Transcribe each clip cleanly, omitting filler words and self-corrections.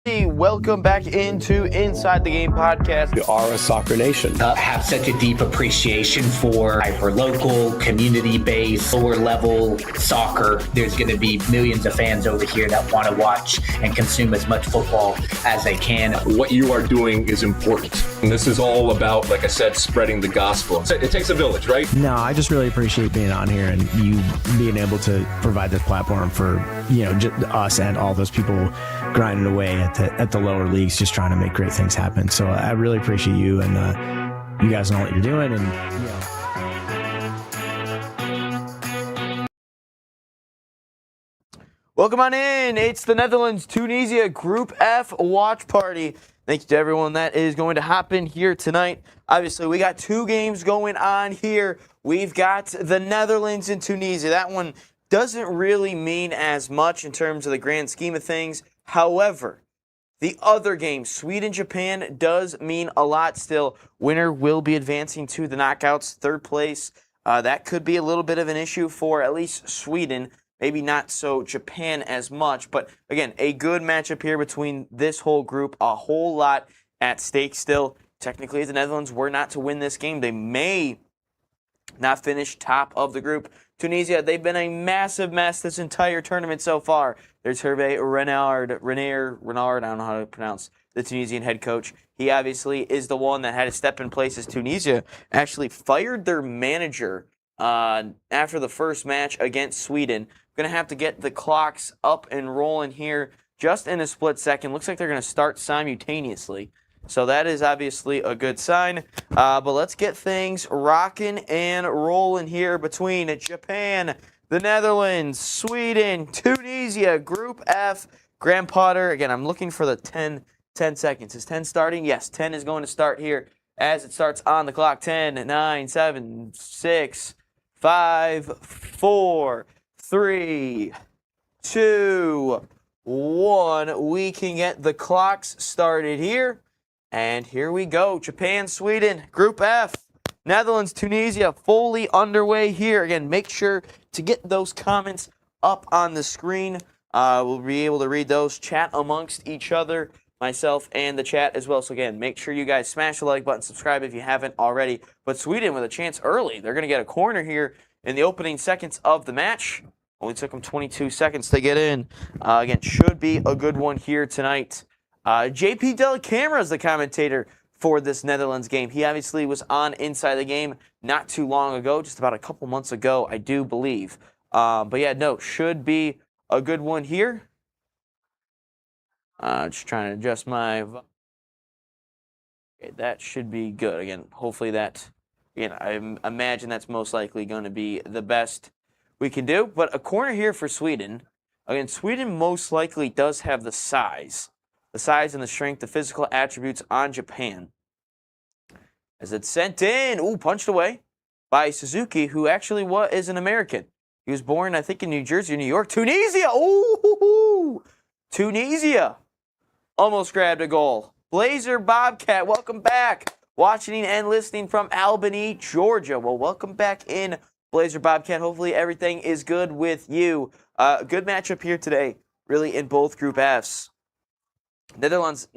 Welcome back into Inside the Game podcast. We are a soccer nation. Have such a deep appreciation for hyper-local, community-based, lower-level soccer. There's going to be millions of fans over here that want to watch and consume as much football as they can. What you are doing is important. And this is all about, like I said, spreading the gospel. It takes a village, right? No, I just really appreciate being on here and you being able to provide this platform for, us and all those people grinding away at the lower leagues, just trying to make great things happen. So I really appreciate you and you guys know what you're doing. And Welcome on in. It's the Netherlands-Tunisia Group F watch party. Thank you to everyone that is going to hop in here tonight. Obviously, we got two games going on here. We've got the Netherlands and Tunisia. That one doesn't really mean as much in terms of the grand scheme of things. However, the other game, Sweden-Japan, does mean a lot still. Winner will be advancing to the knockouts, third place. That could be a little bit of an issue for at least Sweden. Maybe not so Japan as much. But again, a good matchup here between this whole group. A whole lot at stake still. Technically, if the Netherlands were not to win this game, they may not finish top of the group. Tunisia, they've been a massive mess this entire tournament so far. There's Hervé Renard, I don't know how to pronounce the Tunisian head coach. He obviously is the one that had to step in place as Tunisia actually fired their manager after the first match against Sweden. Going to have to get the clocks up and rolling here just in a split second. Looks like they're going to start simultaneously. So that is obviously a good sign. But let's get things rocking and rolling here between Japan, the Netherlands, Sweden, Tunisia, Group F. Graham Potter, again, I'm looking for the 10 seconds. Is 10 starting? Yes, 10 is going to start here as it starts on the clock. 10, 9, 7, 6, 5, 4, 3, 2, 1. We can get the clocks started here. And here we go. Japan, Sweden, Group F. Netherlands, Tunisia, fully underway here. Again, make sure to get those comments up on the screen. We'll be able to read those, chat amongst each other, myself and the chat as well. So again, make sure you guys smash the like button, subscribe if you haven't already. But Sweden with a chance early. They're going to get a corner here in the opening seconds of the match. Only took them 22 seconds to get in. Again, should be a good one here tonight. JP Dellacamera is the commentator for this Netherlands game. He obviously was on Inside the Game not too long ago, just about a couple months ago, I do believe. But yeah, no, should be a good one here. Just trying to adjust my... Okay, that should be good. Again, hopefully that... Again, I imagine that's most likely going to be the best we can do. But a corner here for Sweden. Again, Sweden most likely does have the size. The size and the strength, the physical attributes on Japan. As it's sent in, punched away by Suzuki, who actually is an American. He was born, I think, in New Jersey or New York. Tunisia, Tunisia almost grabbed a goal. Blazer Bobcat, welcome back. Watching and listening from Albany, Georgia. Well, welcome back in, Blazer Bobcat. Hopefully everything is good with you. Good matchup here today, really, in both Group Fs. Netherlands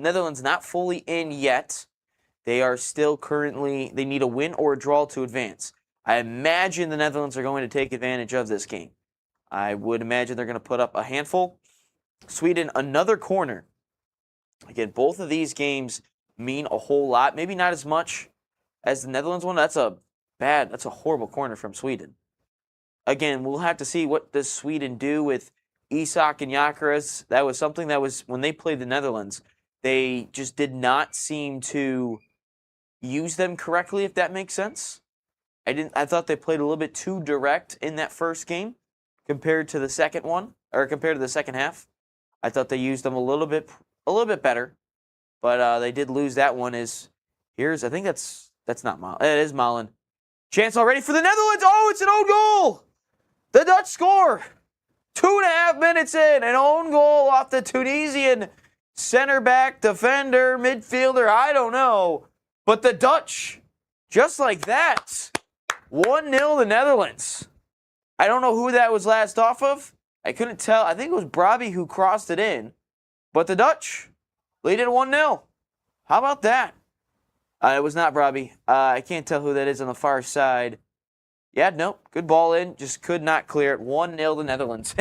not fully in yet. They are still currently, they need a win or a draw to advance. I imagine the Netherlands are going to take advantage of this game. I would imagine they're going to put up a handful. Sweden, another corner. Again, both of these games mean a whole lot. Maybe not as much as the Netherlands one. That's a horrible corner from Sweden. Again, we'll have to see what does Sweden do with Isak and Gyökeres. That was something that was, when they played the Netherlands, they just did not seem to use them correctly, if that makes sense. I thought they played a little bit too direct in that first game compared to the second one, or compared to the second half. I thought they used them a little bit better, but they did lose that one. I think that's not Malen. It is Malen. Chance already for the Netherlands. Oh, it's an own goal. The Dutch score. 2.5 minutes in, an own goal off the Tunisian center back, defender, midfielder, I don't know. But the Dutch, just like that, 1-0 the Netherlands. I don't know who that was last off of. I couldn't tell. I think it was Brabi who crossed it in. But the Dutch leading 1-0. How about that? It was not Robbie. I can't tell who that is on the far side. Yeah, nope. Good ball in. Just could not clear it. 1-0 the Netherlands.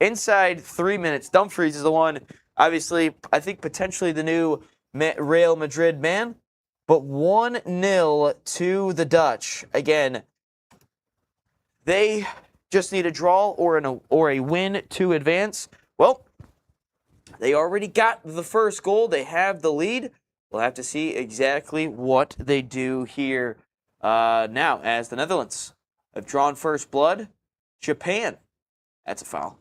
Inside 3 minutes. Dumfries is the one. Obviously, I think potentially the new Real Madrid man. But 1-0 to the Dutch. Again, they just need a draw or a win to advance. Well, they already got the first goal. They have the lead. We'll have to see exactly what they do here now as the Netherlands have drawn first blood. Japan. That's a foul.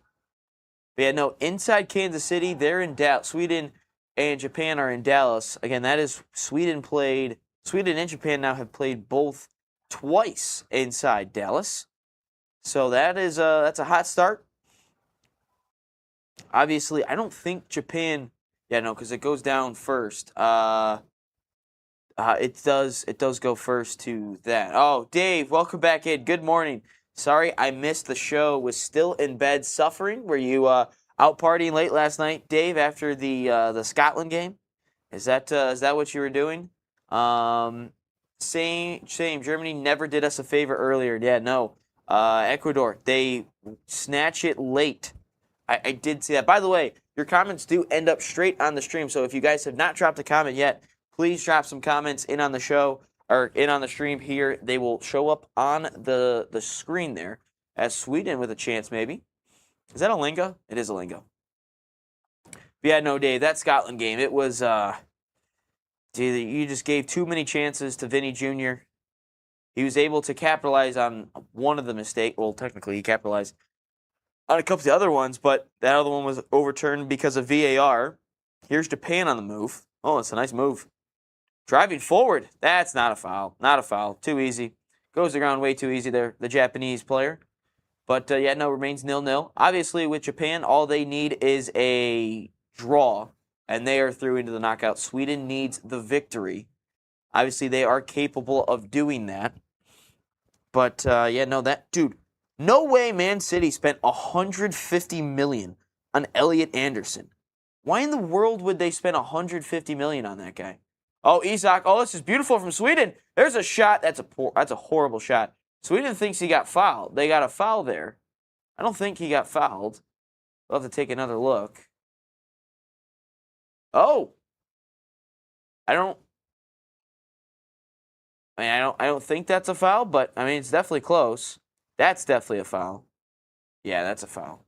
But yeah, no, inside Kansas City, they're in Dallas. Sweden and Japan are in Dallas. Again, that is Sweden and Japan now have played both twice inside Dallas. So that's a hot start. Obviously, I don't think Japan. Yeah, no, because it goes down first. It does go first to that. Oh, Dave, welcome back in. Good morning. Sorry, I missed the show. Was still in bed suffering. Were you out partying late last night, Dave? After the Scotland game, is that what you were doing? Same. Germany never did us a favor earlier. Yeah, no. Ecuador, they snatch it late. I did see that. By the way, your comments do end up straight on the stream. So if you guys have not dropped a comment yet, please drop some comments in on the show or in on the stream here. They will show up on the screen there as Sweden with a chance maybe. Is that a Linga? It is a Linga. But yeah, no, Dave, that Scotland game, it was, dude, you just gave too many chances to Vinny Jr. He was able to capitalize on one of the mistakes. Well, technically, he capitalized on a couple of the other ones, but that other one was overturned because of VAR. Here's Japan on the move. Oh, it's a nice move. Driving forward. That's not a foul. Not a foul. Too easy. Goes the ground way too easy there, the Japanese player. But, yeah, no, remains 0-0. Obviously, with Japan, all they need is a draw, and they are through into the knockout. Sweden needs the victory. Obviously, they are capable of doing that. But, yeah, no, dude, no way Man City spent $150 million on Elliot Anderson. Why in the world would they spend $150 million on that guy? Oh, Isak. Oh, this is beautiful from Sweden. There's a shot. That's a horrible shot. Sweden thinks he got fouled. They got a foul there. I don't think he got fouled. We'll have to take another look. Oh. I don't think that's a foul, but I mean it's definitely close. That's definitely a foul. Yeah, that's a foul.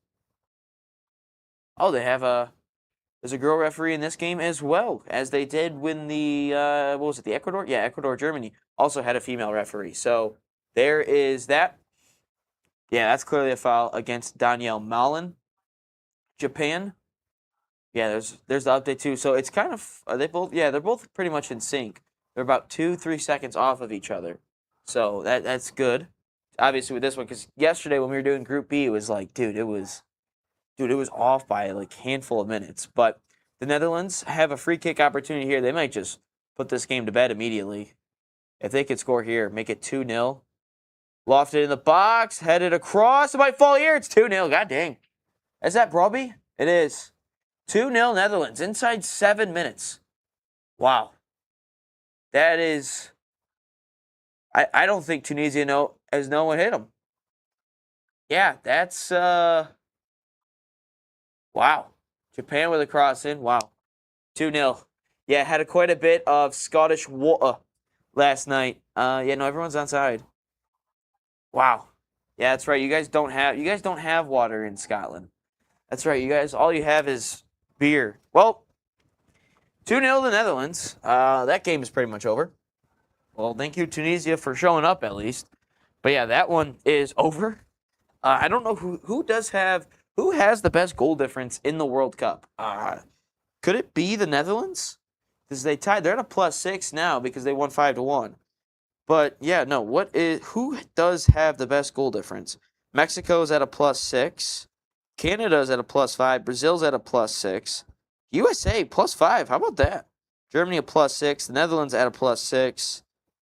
Oh, there's a girl referee in this game as well, as they did when the the Ecuador? Yeah, Ecuador, Germany also had a female referee. So there is that. Yeah, that's clearly a foul against Danielle Malin. Japan. Yeah, there's the update too. So it's kind of they're both pretty much in sync. They're about 2-3 seconds off of each other. So that's good. Obviously with this one, because yesterday when we were doing Group B, it was like, it was off by like a handful of minutes. But the Netherlands have a free kick opportunity here. They might just put this game to bed immediately. If they could score here, make it 2-0. Lofted in the box, headed across. It might fall here. It's 2-0. God dang. Is that Broby? It is. 2-0 Netherlands inside 7 minutes. Wow. That is... I don't think Tunisia has no one hit them. Yeah, that's... Wow. Japan with a cross in. Wow. 2-0. Yeah, had quite a bit of Scottish water last night. Everyone's onside. Wow. Yeah, that's right. You guys don't have water in Scotland. That's right. You guys, all you have is beer. Well, 2-0 the Netherlands. That game is pretty much over. Well, thank you, Tunisia, for showing up at least. But yeah, that one is over. I don't know who has the best goal difference in the World Cup. Could it be the Netherlands? Because they tied. They're at a +6 now because they won 5-1. But yeah, no. Who does have the best goal difference? Mexico's at a +6. Canada's at a +5. Brazil's at a +6. USA +5. How about that? Germany a +6. The Netherlands at a +6.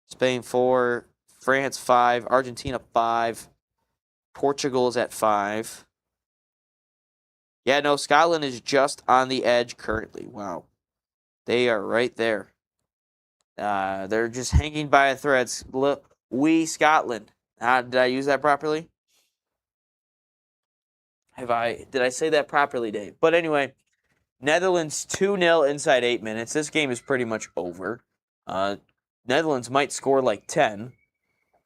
Spain 4. France 5. Argentina 5. Portugal is at 5. Yeah, no, Scotland is just on the edge currently. Wow. They are right there. They're just hanging by a thread. We Scotland. Did I use that properly? Did I say that properly, Dave? But anyway, Netherlands 2-0 inside 8 minutes. This game is pretty much over. Netherlands might score like 10.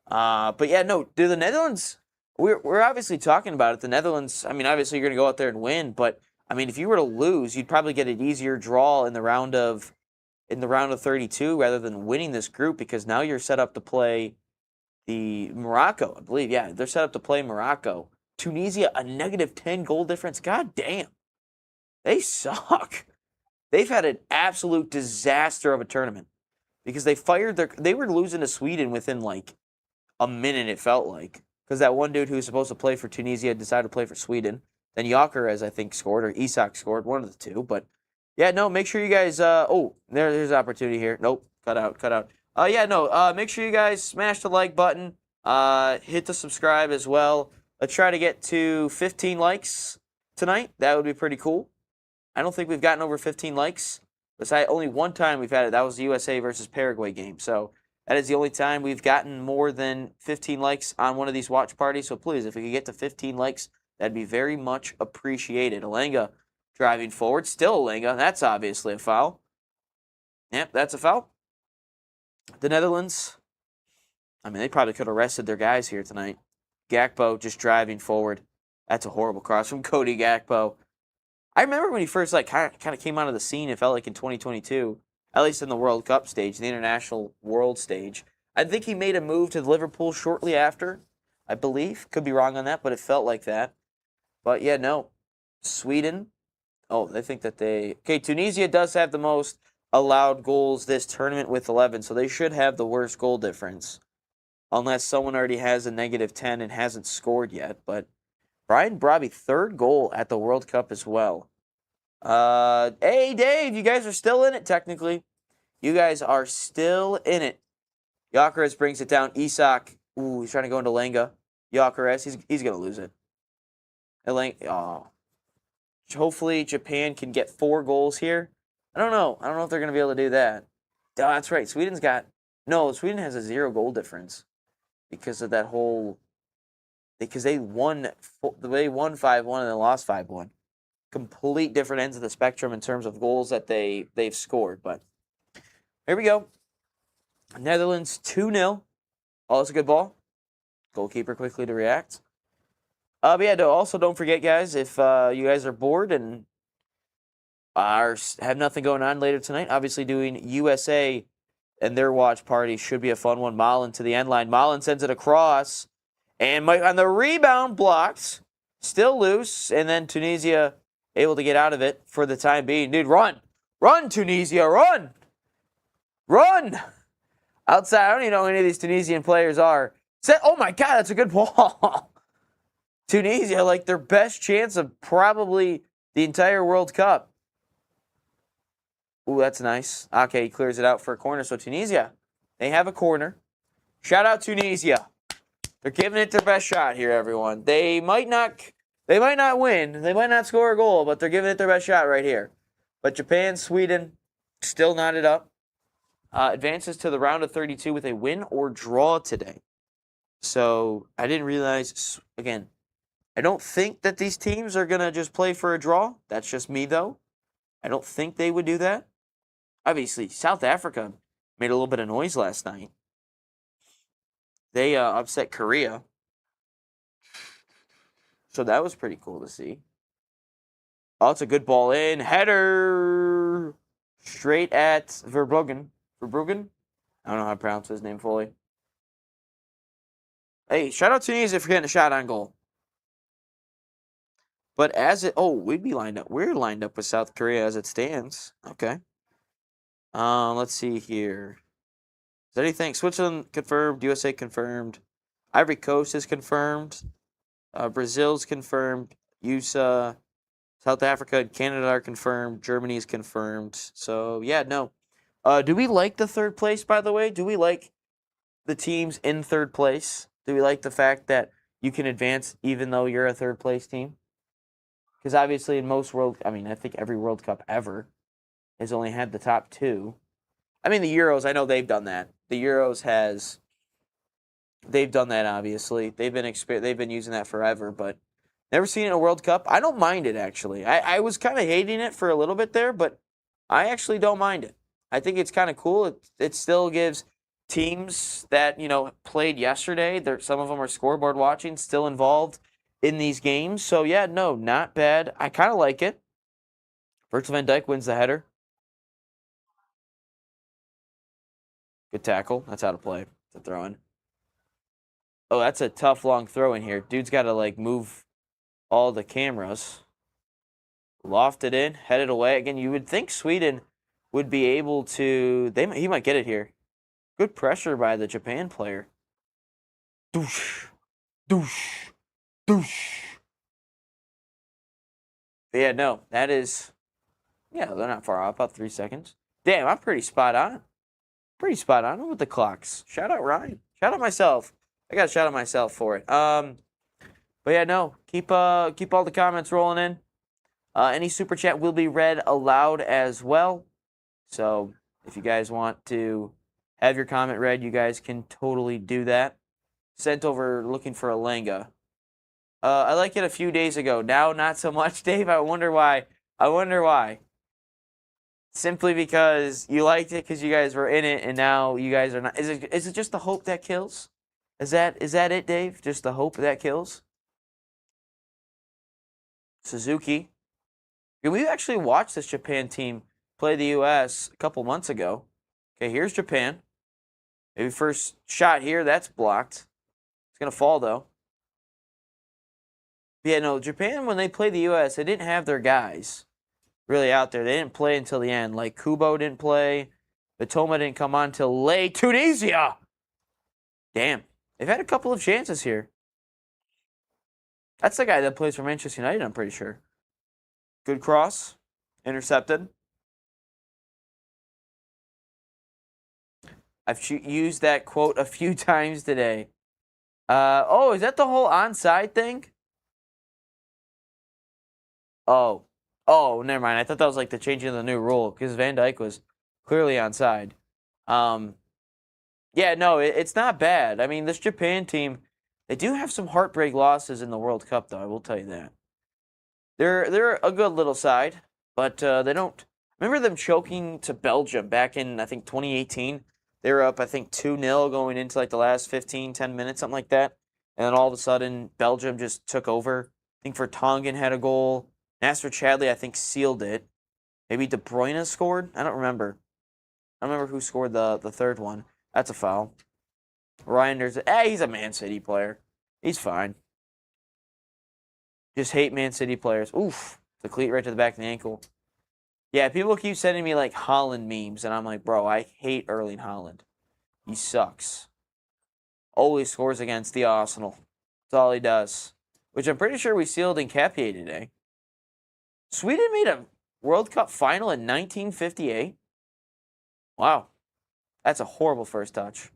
But yeah, no, dude, the Netherlands, we're obviously talking about it. The Netherlands, I mean, obviously you're going to go out there and win, but I mean, if you were to lose, you'd probably get an easier draw in the round of 32 rather than winning this group, because now you're set up to play the Morocco, I believe. Yeah, they're set up to play Morocco. Tunisia, a -10 goal difference. God damn. They suck. They've had an absolute disaster of a tournament because they were losing to Sweden within like a minute, it felt like, because that one dude who was supposed to play for Tunisia decided to play for Sweden. Then Gyökeres, I think, scored, or Isak scored, one of the two. But yeah, no, make sure you guys, there's an opportunity here. Nope, cut out. Make sure you guys smash the like button, hit the subscribe as well. Let's try to get to 15 likes tonight. That would be pretty cool. I don't think we've gotten over 15 likes. Besides, only one time we've had it. That was the USA versus Paraguay game. So that is the only time we've gotten more than 15 likes on one of these watch parties. So please, if we could get to 15 likes, that'd be very much appreciated. Alenga driving forward. Still Alenga. That's obviously a foul. Yep, that's a foul. The Netherlands, I mean, they probably could have rested their guys here tonight. Gakpo just driving forward. That's a horrible cross from Cody Gakpo. I remember when he first kind of came onto the scene, it felt like in 2022, at least in the World Cup stage, the international world stage. I think he made a move to Liverpool shortly after, I believe. Could be wrong on that, but it felt like that. But yeah, no. Sweden. Oh, they think that Tunisia does have the most allowed goals this tournament with 11, so they should have the worst goal difference. Unless someone already has a -10 and hasn't scored yet. But Brian Brobby, 3rd goal at the World Cup as well. Hey, Dave, you guys are still in it, technically. You guys are still in it. Gyökeres brings it down. Isak, he's trying to go into Lenga. Gyökeres, he's going to lose it. Hopefully Japan can get 4 goals here. I don't know if they're going to be able to do that. Oh, that's right. Sweden has a 0 goal difference because of that whole... Because they won 5-1 and then lost 5-1. Complete different ends of the spectrum in terms of goals that they've scored. But here we go. Netherlands 2-0. Oh, that's a good ball. Goalkeeper quickly to react. But yeah, also don't forget, guys, if you guys are bored and have nothing going on later tonight, obviously doing USA and their watch party should be a fun one. Malen to the end line. Malen sends it across. And on the rebound, blocked. Still loose. And then Tunisia able to get out of it for the time being. Dude, run. Run, Tunisia. Run. Run. Outside, I don't even know who any of these Tunisian players are. Oh, my God, that's a good ball. Tunisia, like their best chance of probably the entire World Cup. Ooh, that's nice. Okay, he clears it out for a corner. So Tunisia, they have a corner. Shout out Tunisia. They're giving it their best shot here, everyone. They might not win. They might not score a goal, but they're giving it their best shot right here. But Japan, Sweden, still knotted up. Advances to the round of 32 with a win or draw today. So I didn't realize, again, I don't think that these teams are going to just play for a draw. That's just me, though. I don't think they would do that. Obviously, South Africa made a little bit of noise last night. They upset Korea. So that was pretty cool to see. Oh, it's a good ball in. Header. Straight at Verbruggen. Verbruggen? I don't know how to pronounce his name fully. Hey, shout out Tunisia for getting a shot on goal. But we're lined up with South Korea as it stands. Okay. Let's see here. Is there anything? Switzerland confirmed. USA confirmed. Ivory Coast is confirmed. Brazil's confirmed. USA, South Africa, and Canada are confirmed. Germany is confirmed. So, yeah, no. Do we like the 3rd place, by the way? Do we like the teams in 3rd place? Do we like the fact that you can advance even though you're a 3rd place team? Because obviously in I think every World Cup ever, has only had the top 2. I mean, the Euros, I know they've done that. The Euros they've done that, obviously. They've been using that forever, but never seen it in a World Cup. I don't mind it, actually. I was kind of hating it for a little bit there, but I actually don't mind it. I think it's kind of cool. It still gives teams that, played yesterday, some of them are scoreboard watching, still involved in these games. So, yeah, no, not bad. I kind of like it. Virgil van Dijk wins the header. Good tackle. That's how to play. It's a throw-in. Oh, that's a tough, long throw in here. Dude's got to, move all the cameras. Lofted in, headed away. Again, you would think Sweden would be able to... He might get it here. Good pressure by the Japan player. Doosh. Doosh. Doosh. But yeah, no, that is... Yeah, they're not far off. About 3 seconds. Damn, I'm pretty spot on. Pretty spot on with the clocks. Shout out Ryan. Shout out myself. I got to shout out myself for it. But yeah, no. Keep all the comments rolling in. Any super chat will be read aloud as well. So if you guys want to have your comment read, you guys can totally do that. Sent over looking for a Lenga. I liked it a few days ago. Now, not so much, Dave. I wonder why. Simply because you liked it because you guys were in it, and now you guys are not. Is it just the hope that kills? Is that it, Dave? Just the hope that kills? Suzuki. We actually watched this Japan team play the U.S. a couple months ago. Okay, here's Japan. Maybe first shot here, that's blocked. It's going to fall, though. Yeah, no, Japan, when they played the U.S., they didn't have their guys really out there. They didn't play until the end. Like, Kubo didn't play. Matoma didn't come on till late. Tunisia! Damn. They've had a couple of chances here. That's the guy that plays for Manchester United, I'm pretty sure. Good cross. Intercepted. I've used that quote a few times today. Oh, is that the whole onside thing? Oh, never mind. I thought that was like the changing of the new rule because Van Dijk was clearly onside. Yeah, no, it's not bad. I mean, this Japan team, they do have some heartbreak losses in the World Cup, though. I will tell you that. They're a good little side, but they don't. Remember them choking to Belgium back in, I think, 2018? They were up, I think, 2-0 going into like the last 15, 10 minutes, something like that. And then all of a sudden, Belgium just took over. I think Vertonghen had a goal. Nasser Chadli, I think, sealed it. Maybe De Bruyne scored? I don't remember. I don't remember who scored the third one. That's a foul. Reinders, he's a Man City player. He's fine. Just hate Man City players. Oof. The cleat right to the back of the ankle. Yeah, people keep sending me like Haaland memes, and I'm like, bro, I hate Erling Haaland. He sucks. Always scores against the Arsenal. That's all he does. Which I'm pretty sure we sealed in Capier today. Sweden made a World Cup final in 1958. Wow. That's a horrible first touch.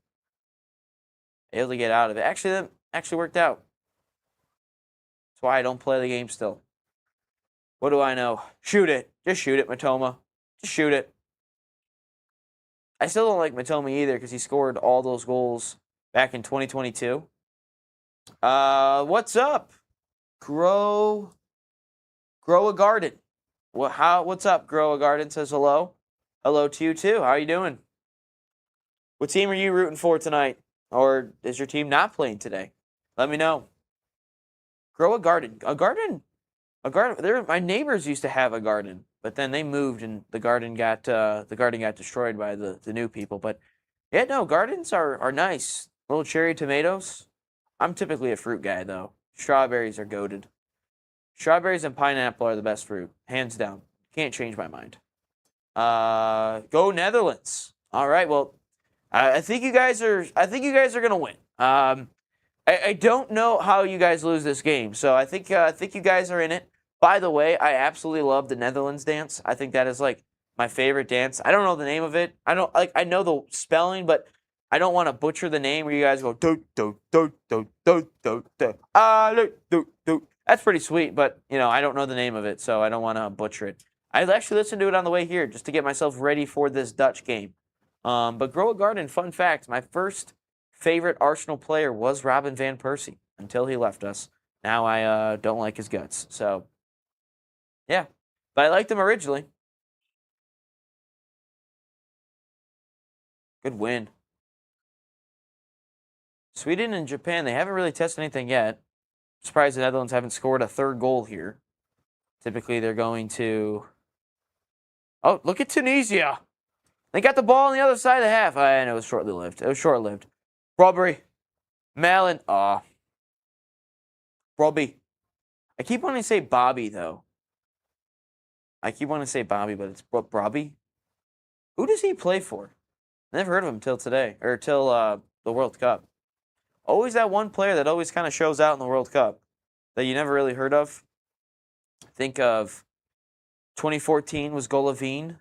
Able to get out of it. Actually, that actually worked out. That's why I don't play the game still. What do I know? Shoot it. Just shoot it, Matoma. Just shoot it. I still don't like Matoma either because he scored all those goals back in 2022. What's up? Grow a Garden. What's up? Grow a Garden says hello. Hello to you too. How are you doing? What team are you rooting for tonight? Or is your team not playing today? Let me know. Grow a garden. A garden. My neighbors used to have a garden, but then they moved and the garden got destroyed by the new people. But yeah, no, gardens are nice. Little cherry tomatoes. I'm typically a fruit guy though. Strawberries are goated. Strawberries and pineapple are the best fruit, hands down. Can't change my mind. Go Netherlands. All right, well, I think you guys are gonna win. I don't know how you guys lose this game, so I think you guys are in it. By the way, I absolutely love the Netherlands dance. I think that is like my favorite dance. I don't know the name of it. I know the spelling, but I don't want to butcher the name where you guys go do do do do do do do do do. That's pretty sweet, but I don't know the name of it, so I don't want to butcher it. I actually listened to it on the way here just to get myself ready for this Dutch game. But Grow a Garden, fun fact, my first favorite Arsenal player was Robin Van Persie until he left us. Now I don't like his guts. So, yeah. But I liked him originally. Good win. Sweden and Japan, they haven't really tested anything yet. Surprised the Netherlands haven't scored a third goal here. Typically, they're going to... Oh, look at Tunisia. They got the ball on the other side of the half. I know it was short-lived. It was short-lived. Robbery. Malin. Aw. Robbie. I keep wanting to say Bobby, though. I keep wanting to say Bobby, but it's Robbie. Who does he play for? I never heard of him till today, or till the World Cup. Always that one player that always kind of shows out in the World Cup that you never really heard of. Think of 2014 was Golovin.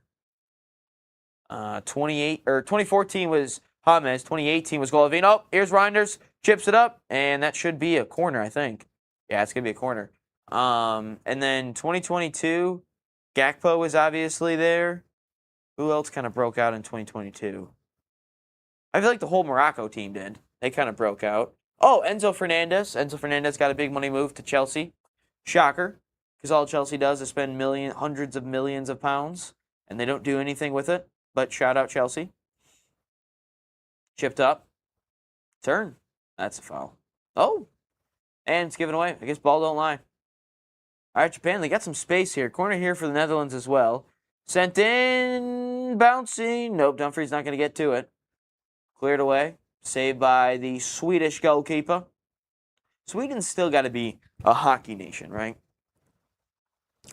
2014 was James. 2018 was Golovin. Oh, here's Reinders. Chips it up, and that should be a corner, I think. Yeah, it's gonna be a corner. And then 2022, Gakpo was obviously there. Who else kind of broke out in 2022? I feel like the whole Morocco team did. They kind of broke out. Oh, Enzo Fernandez. Enzo Fernandez got a big money move to Chelsea. Shocker, because all Chelsea does is spend hundreds of millions of pounds, and they don't do anything with it. But shout out Chelsea. Chipped up. Turn. That's a foul. Oh, and it's given away. I guess ball don't lie. All right, Japan, they got some space here. Corner here for the Netherlands as well. Sent in, bouncing. Nope, Dumfries not going to get to it. Cleared away. Saved by the Swedish goalkeeper. Sweden's still got to be a hockey nation, right?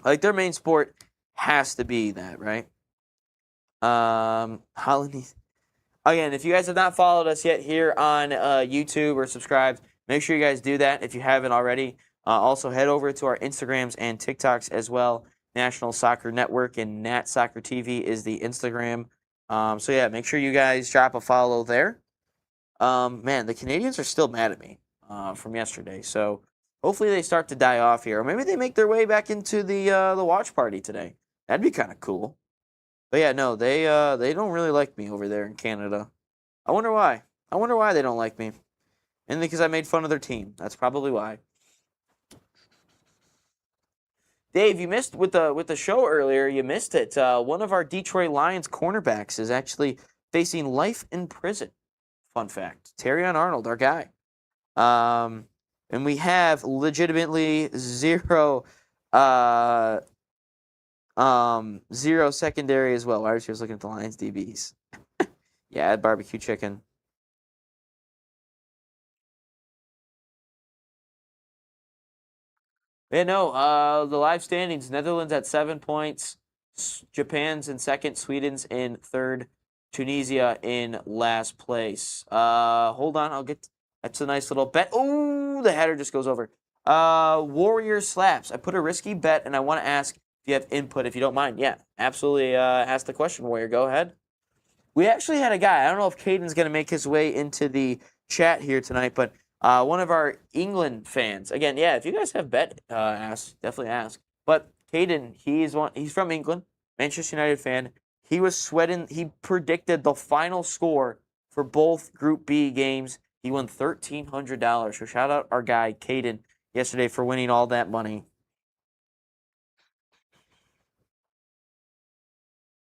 Like, their main sport has to be that, right? Holland. Again, if you guys have not followed us yet here on YouTube or subscribed, make sure you guys do that if you haven't already. Also, head over to our Instagrams and TikToks as well. National Soccer Network and Nat Soccer TV is the Instagram. So, yeah, make sure you guys drop a follow there. Man, the Canadians are still mad at me from yesterday. So, hopefully they start to die off here. Or maybe they make their way back into the watch party today. That'd be kind of cool. But, yeah, no, they don't really like me over there in Canada. I wonder why. I wonder why they don't like me. And because I made fun of their team. That's probably why. Dave, you missed with the show earlier. You missed it. One of our Detroit Lions cornerbacks is actually facing life in prison. Fun fact: Terrion Arnold, our guy. And we have legitimately zero secondary as well. I was just looking at the Lions DBs. Yeah, add barbecue chicken. Yeah, no, the live standings, Netherlands at 7 points, Japan's in second, Sweden's in third, Tunisia in last place. Hold on, that's a nice little bet. Oh, the header just goes over. Warrior slaps. I put a risky bet, and I want to ask if you have input, if you don't mind. Yeah, absolutely ask the question, Warrior. Go ahead. We actually had a guy, I don't know if Caden's going to make his way into the chat here tonight, but one of our England fans. Again, yeah, if you guys have bet, definitely ask. But Caden, he's from England, Manchester United fan. He was sweating. He predicted the final score for both Group B games. He won $1,300. So shout out our guy, Caden, yesterday for winning all that money.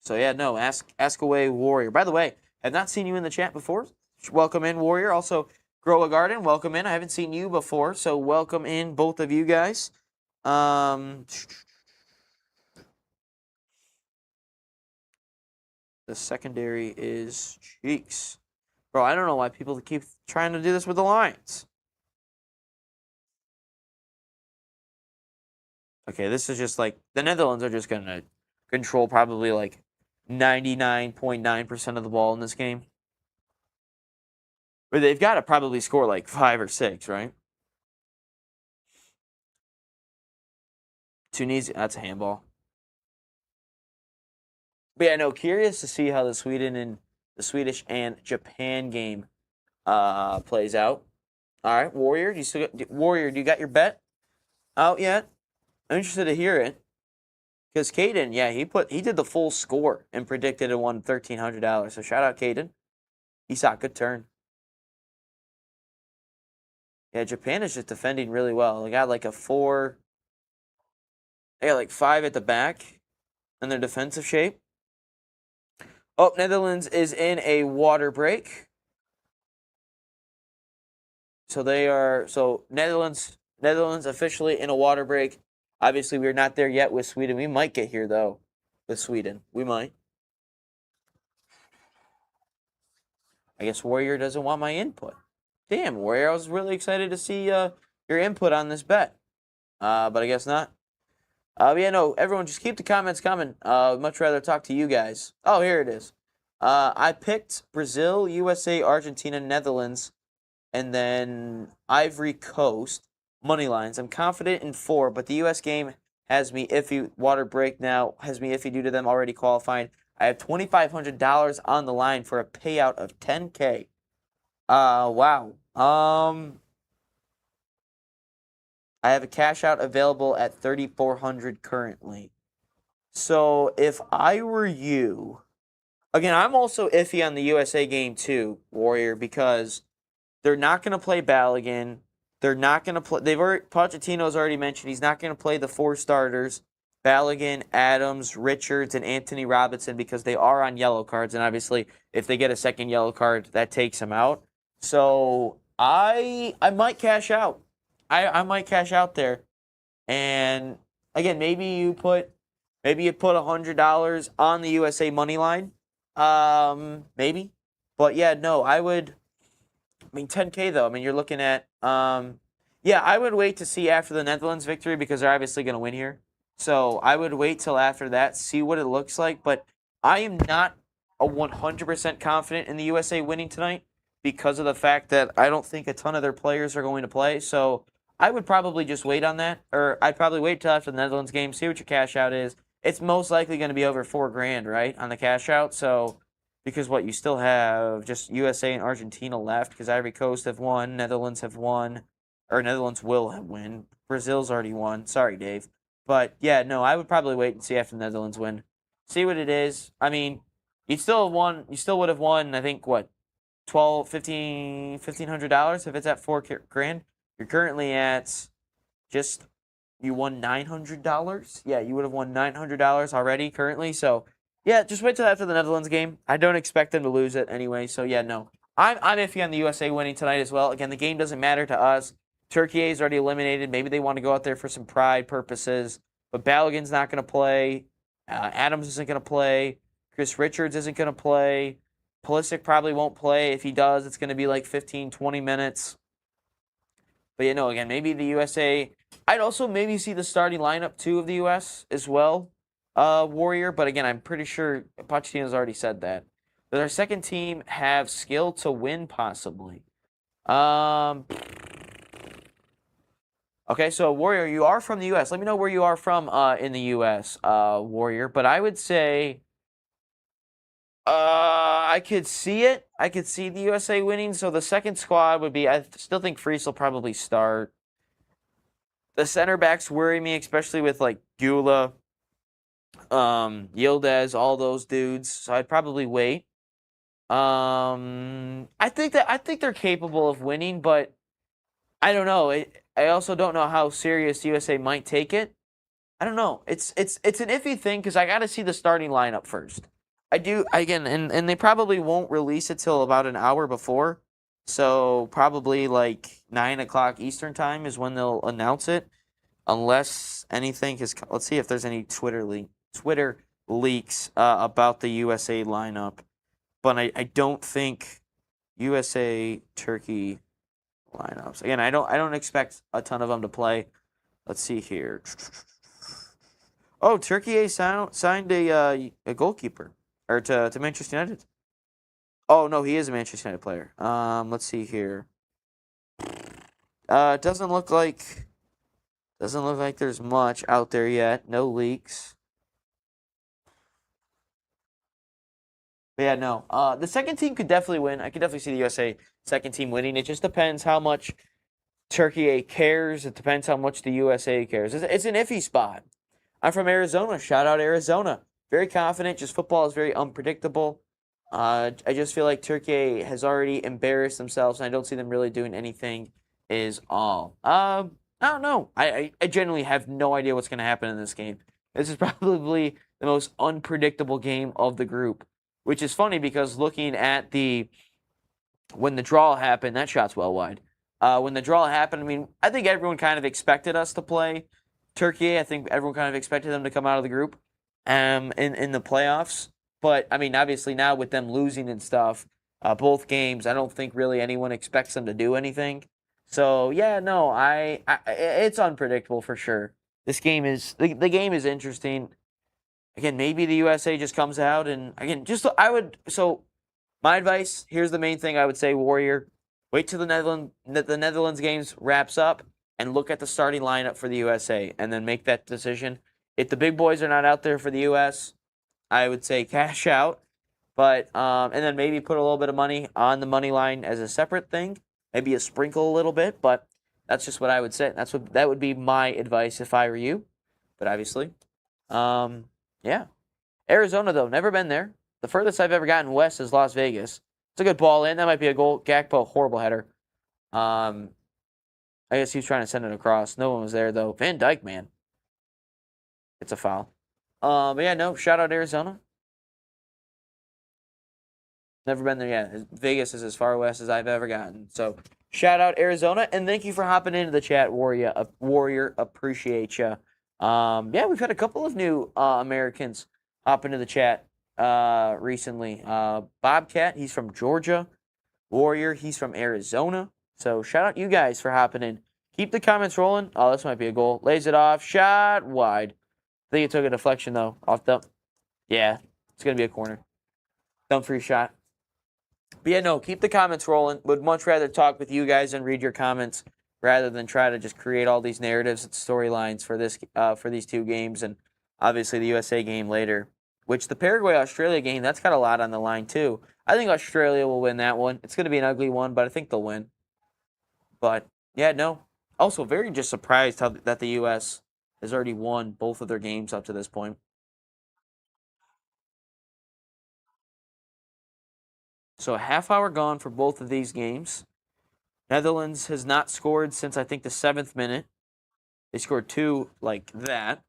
So yeah, no, ask away, Warrior. By the way, have not seen you in the chat before. Welcome in, Warrior. Also, Grow a Garden, welcome in. I haven't seen you before, so welcome in, both of you guys. The secondary is Cheeks. Bro, I don't know why people keep trying to do this with the Lions. Okay, this is just like, the Netherlands are just going to control probably like 99.9% of the ball in this game. But they've got to probably score like 5 or 6, right? Tunisia, that's a handball. But yeah, no, curious to see how the Swedish and Japan game plays out. All right, Warrior, do you got your bet out yet? I'm interested to hear it. Because Caden, yeah, he did the full score and predicted and won $1,300. So shout out Caden. He saw a good turn. Yeah, Japan is just defending really well. They got like a 4. They got like 5 at the back in their defensive shape. Oh, Netherlands is in a water break. So Netherlands officially in a water break. Obviously, we're not there yet with Sweden. We might get here though with Sweden. We might. I guess Warrior doesn't want my input. Damn, Warrior, I was really excited to see your input on this bet. But I guess not. Yeah, no, everyone just keep the comments coming. Much rather talk to you guys. Oh, here it is. I picked Brazil, USA, Argentina, Netherlands, and then Ivory Coast money lines. I'm confident in 4, but the U.S. game has me iffy. Water break now has me iffy due to them already qualifying. I have $2,500 on the line for a payout of $10K. Wow. I have a cash out available at $3,400 currently. So if I were you, again, I'm also iffy on the USA game too, Warrior, because they're not going to play Balogun. They're not going to play. Pochettino's already mentioned he's not going to play the 4 starters: Balogun, Adams, Richards, and Anthony Robinson, because they are on yellow cards, and obviously if they get a second yellow card, that takes them out. So I might cash out. I might cash out there, and again, maybe you put $100 on the USA money line, maybe, but yeah, no, I would. I mean, 10K though. I mean, you're looking at, yeah, I would wait to see after the Netherlands victory because they're obviously going to win here. So I would wait till after that, see what it looks like. But I am not a 100% confident in the USA winning tonight because of the fact that I don't think a ton of their players are going to play. So I would probably just wait on that, or I'd probably wait till after the Netherlands game, see what your cash out is. It's most likely going to be over $4,000, right, on the cash out. So. Because you still have just USA and Argentina left, because Ivory Coast have won, Netherlands have won, or Netherlands will have won. Brazil's already won. Sorry, Dave. But yeah, no, I would probably wait and see after the Netherlands win. See what it is. I mean, you still would have won, I think, what, $1,500 if it's at $4,000. You're currently at you won $900. Yeah, you would have won $900 already currently, so. Yeah, just wait till after the Netherlands game. I don't expect them to lose it anyway, so yeah, no. I'm iffy on the USA winning tonight as well. Again, the game doesn't matter to us. Turkey is already eliminated. Maybe they want to go out there for some pride purposes, but Balogun's not going to play. Adams isn't going to play. Chris Richards isn't going to play. Pulisic probably won't play. If he does, it's going to be like 15, 20 minutes. But yeah, no, again, maybe the USA. I'd also maybe see the starting lineup, too, of the U.S. as well. Warrior, but again, I'm pretty sure Pochettino's already said that. Does our second team have skill to win, possibly? Okay, so Warrior, you are from the U.S. Let me know where you are from in the U.S., Warrior. But I would say I could see it. I could see the USA winning. So the second squad would be, I still think Freese will probably start. The center backs worry me, especially with like Gula, Yildiz, all those dudes. So I'd probably wait. I think they're capable of winning, but I don't know. I also don't know how serious USA might take it. I don't know. It's an iffy thing because I got to see the starting lineup first. I do again, and they probably won't release it till about an hour before. So probably like 9:00 Eastern time is when they'll announce it, unless anything is. Let's see if there's any Twitter leaks about the USA lineup. But I don't think USA Turkey lineups. Again, I don't expect a ton of them to play. Let's see here. Oh, Turkey signed a goalkeeper to Manchester United. Oh no, he is a Manchester United player. Let's see here. It doesn't look like there's much out there yet. No leaks. But yeah, no. The second team could definitely win. I could definitely see the USA second team winning. It just depends how much Turkey cares. It depends how much the USA cares. It's an iffy spot. I'm from Arizona. Shout out Arizona. Very confident. Just football is very unpredictable. I just feel like Turkey has already embarrassed themselves, and I don't see them really doing anything. Is all. I don't know. I genuinely have no idea what's going to happen in this game. This is probably the most unpredictable game of the group, which is funny because looking at when the draw happened, that shot's well wide. When the draw happened, I mean, I think everyone kind of expected us to play Turkey. I think everyone kind of expected them to come out of the group in the playoffs. But, I mean, obviously now with them losing and stuff, both games, I don't think really anyone expects them to do anything. So, yeah, no, it's unpredictable for sure. This game is, the game is interesting. Again, maybe the USA just comes out and, again, my advice, here's the main thing I would say, Warrior. Wait till the Netherlands games wraps up and look at the starting lineup for the USA and then make that decision. If the big boys are not out there for the US, I would say cash out, but and then maybe put a little bit of money on the money line as a separate thing. Maybe a sprinkle a little bit, but that's just what I would say. That would be my advice if I were you. But obviously, yeah. Arizona though, never been there. The furthest I've ever gotten west is Las Vegas. It's a good ball in. That might be a goal. Gakpo, horrible header. I guess he was trying to send it across. No one was there though. Van Dijk, man, it's a foul. But yeah, no, shout out Arizona. Never been there yet. Vegas is as far west as I've ever gotten. So shout out Arizona, and thank you for hopping into the chat, Warrior. Warrior, appreciate you. Yeah, we've had a couple of new Americans hop into the chat recently. Bobcat, he's from Georgia. Warrior, he's from Arizona. So shout out you guys for hopping in. Keep the comments rolling. Oh, this might be a goal. Lays it off. Shot wide. I think it took a deflection, though. Yeah, it's going to be a corner. Dumfries shot. But yeah, no, keep the comments rolling. Would much rather talk with you guys and read your comments rather than try to just create all these narratives and storylines for these two games and obviously the USA game later. Which the Paraguay-Australia game, that's got a lot on the line, too. I think Australia will win that one. It's going to be an ugly one, but I think they'll win. But, yeah, no. Also, very just surprised that the U.S. has already won both of their games up to this point. So a half hour gone for both of these games. Netherlands has not scored since, I think, the 7th minute. They scored 2 like that.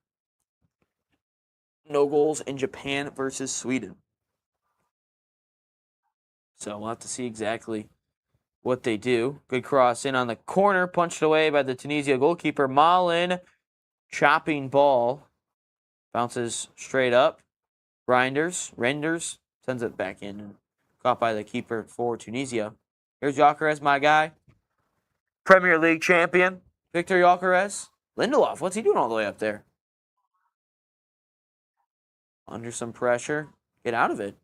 No goals in Japan versus Sweden. So we'll have to see exactly what they do. Good cross in on the corner, punched away by the Tunisia goalkeeper. Malin, chopping ball. Bounces straight up. Renders sends it back in. And caught by the keeper for Tunisia. Here's Gyökeres, my guy. Premier League champion. Victor Gyökeres. Lindelof, what's he doing all the way up there? Under some pressure. Get out of it.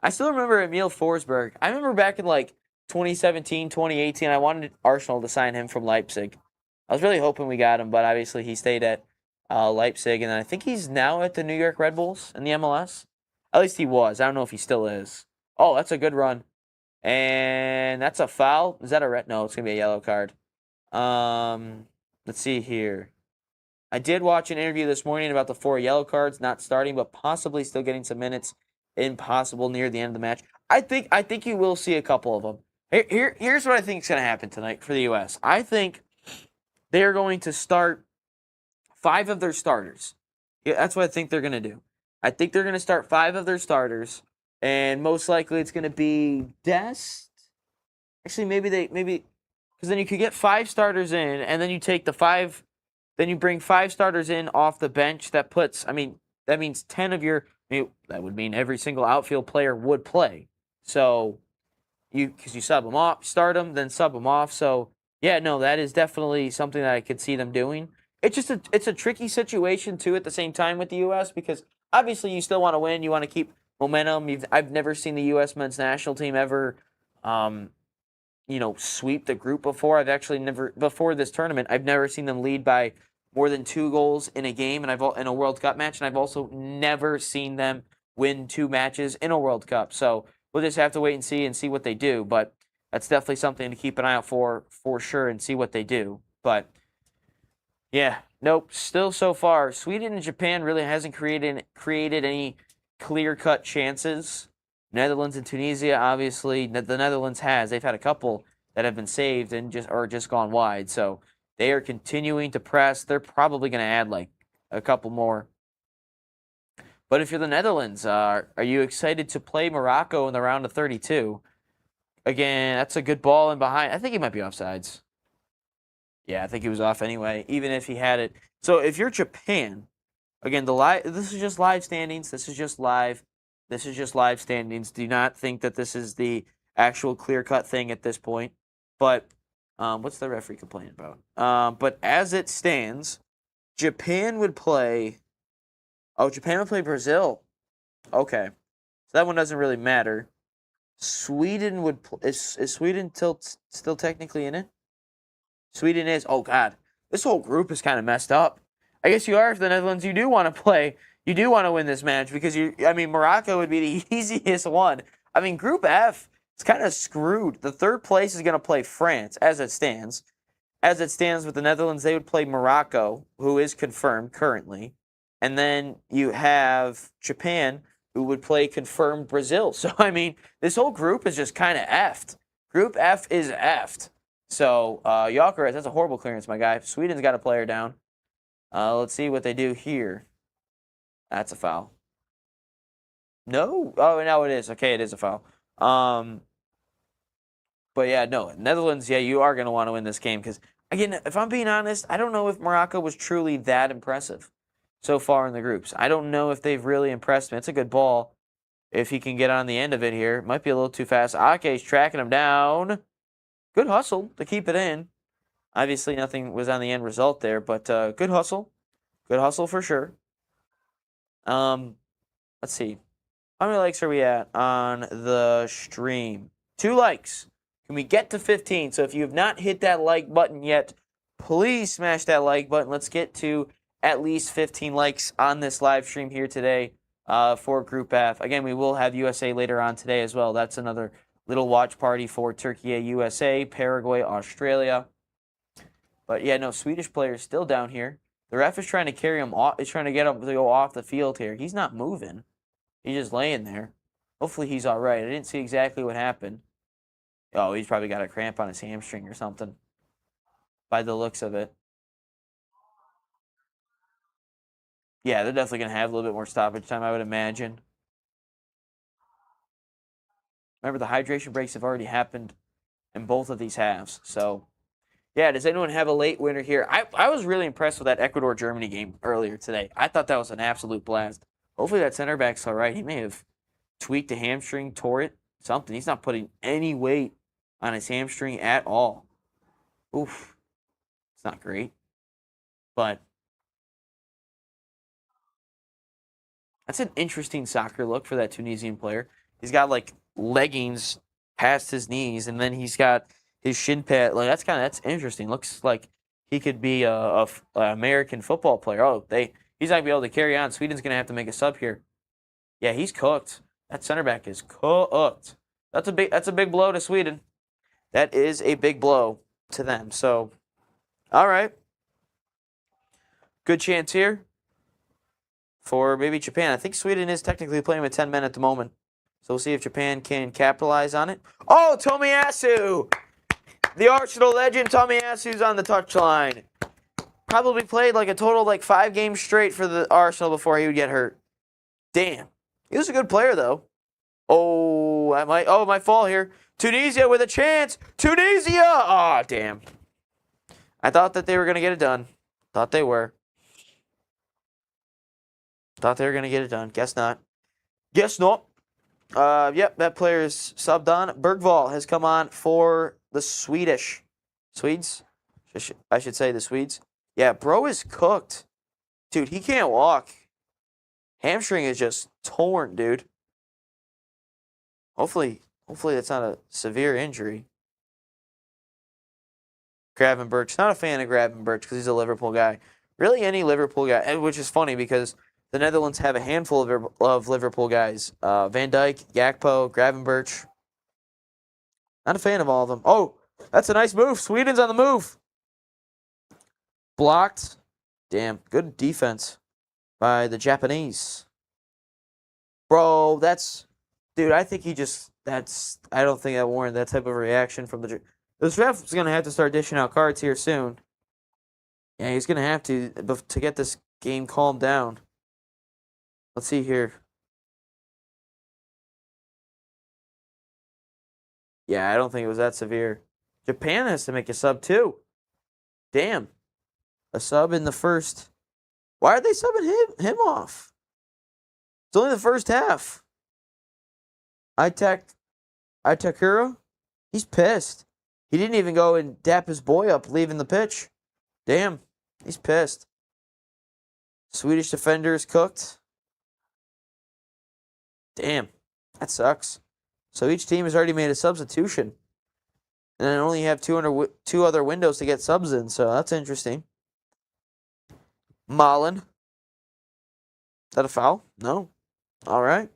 I still remember Emil Forsberg. I remember back in like 2017, 2018, I wanted Arsenal to sign him from Leipzig. I was really hoping we got him, but obviously he stayed at Leipzig, and I think he's now at the New York Red Bulls in the MLS. At least he was. I don't know if he still is. Oh, that's a good run. And that's a foul. Is that a red? No, it's going to be a yellow card. Let's see here. I did watch an interview this morning about the 4 yellow cards, not starting, but possibly still getting some minutes impossible near the end of the match. I think you will see a couple of them. Here's what I think is going to happen tonight for the U.S. I think they are going to start 5 of their starters. Yeah, that's what I think they're going to do. I think they're going to start 5 of their starters, and most likely it's going to be Dest. Actually, maybe because then you could get 5 starters in, and then you take the 5. Then you bring 5 starters in off the bench. That means 10 of your. That would mean every single outfield player would play. So, because you sub them off, start them, then sub them off. So, yeah, no, that is definitely something that I could see them doing. It's a tricky situation too at the same time with the U.S. because obviously you still want to win. You want to keep momentum. I've never seen the U.S. men's national team ever, sweep the group before. I've actually never before this tournament. I've never seen them lead by more than 2 goals in a game, and in a World Cup match, and I've also never seen them win 2 matches in a World Cup. So we'll just have to wait and see what they do. But that's definitely something to keep an eye out for sure and see what they do. But yeah, Nope. Still so far, Sweden and Japan really hasn't created any clear-cut chances. Netherlands and Tunisia, obviously, the Netherlands has. They've had a couple that have been saved and just gone wide. So they are continuing to press. They're probably going to add like a couple more. But if you're the Netherlands, are you excited to play Morocco in the round of 32? Again, that's a good ball in behind. I think he might be offsides. Yeah, I think he was off anyway, even if he had it. So if you're Japan, again, this is just live standings. This is just live standings. Do not think that this is the actual clear-cut thing at this point. But what's the referee complaining about? But as it stands, Japan would play. Oh, Japan would play Brazil. Okay, so that one doesn't really matter. Sweden would. Is Sweden still technically in it? Sweden is. Oh God, this whole group is kind of messed up. I guess you are if the Netherlands. You do want to play. You do want to win this match because Morocco would be the easiest one. I mean, Group F is kind of screwed. The third place is going to play France as it stands. As it stands with the Netherlands, they would play Morocco, who is confirmed currently. And then you have Japan, who would play confirmed Brazil. So, I mean, this whole group is just kind of effed. Group F is effed. So, Gyökeres, that's a horrible clearance, my guy. Sweden's got a player down. Let's see what they do here. That's a foul. No? Oh, no, it is. Okay, it is a foul. But, yeah, no. Netherlands, yeah, you are going to want to win this game. Because, again, if I'm being honest, I don't know if Morocco was truly that impressive so far in the groups. I don't know if they've really impressed me. It's a good ball. If he can get on the end of it here. Might be a little too fast. Ake's tracking him down. Good hustle to keep it in. Obviously, nothing was on the end result there, but good hustle. Good hustle for sure. Let's see. How many likes are we at on the stream? 2 likes. Can we get to 15? So if you have not hit that like button yet, please smash that like button. Let's get to at least 15 likes on this live stream here today for Group F. Again, we will have USA later on today as well. That's another little watch party for Turkey, USA, Paraguay, Australia. But yeah, no, Swedish players still down here. The ref is trying to carry him off. He's trying to get him to go off the field here. He's not moving. He's just laying there. Hopefully he's all right. I didn't see exactly what happened. Oh, he's probably got a cramp on his hamstring or something by the looks of it. Yeah, they're definitely going to have a little bit more stoppage time, I would imagine. Remember, the hydration breaks have already happened in both of these halves. So, yeah, does anyone have a late winner here? I was really impressed with that Ecuador-Germany game earlier today. I thought that was an absolute blast. Hopefully that center back's all right. He may have tweaked a hamstring, tore it, something. He's not putting any weight on his hamstring at all. Oof. It's not great. But that's an interesting soccer look for that Tunisian player. He's got, like, leggings past his knees, and then he's got his shin pad. Like, that's interesting. Looks like he could be a American football player. Oh, he's not going to be able to carry on. Sweden's going to have to make a sub here. Yeah, he's cooked. That center back is cooked. That's a big blow to Sweden. That is a big blow to them. So, all right. Good chance here for maybe Japan. I think Sweden is technically playing with 10 men at the moment. So we'll see if Japan can capitalize on it. Oh, Tomiyasu! The Arsenal legend Tomiyasu's on the touchline. Probably played like a total like 5 games straight for the Arsenal before he would get hurt. Damn. He was a good player though. Oh, my fall here. Tunisia with a chance. Tunisia! Oh, damn. I thought that they were going to get it done. Thought they were. Thought they were going to get it done. Guess not. Guess not. Yep, that player is subbed on. Bergvall has come on for the Swedes. I should say the Swedes. Yeah, bro is cooked. Dude, he can't walk. Hamstring is just torn, dude. Hopefully that's not a severe injury. Gravenberch. Not a fan of Gravenberch because he's a Liverpool guy. Really, any Liverpool guy, which is funny because the Netherlands have a handful of Liverpool guys. Van Dijk, Gakpo, Gravenberch. Not a fan of all of them. Oh, that's a nice move. Sweden's on the move. Blocked. Damn, good defense by the Japanese. Bro, dude, I think I don't think that warranted that type of reaction from the... This ref's going to have to start dishing out cards here soon. Yeah, he's going to have to get this game calmed down. Let's see here. Yeah, I don't think it was that severe. Japan has to make a sub too. Damn. A sub in the first. Why are they subbing him off? It's only the first half. Itakura, he's pissed. He didn't even go and dap his boy up leaving the pitch. Damn, he's pissed. Swedish defender is cooked. Damn, that sucks. So each team has already made a substitution. And then only have two other windows to get subs in, so that's interesting. Malin. Is that a foul? No. All right.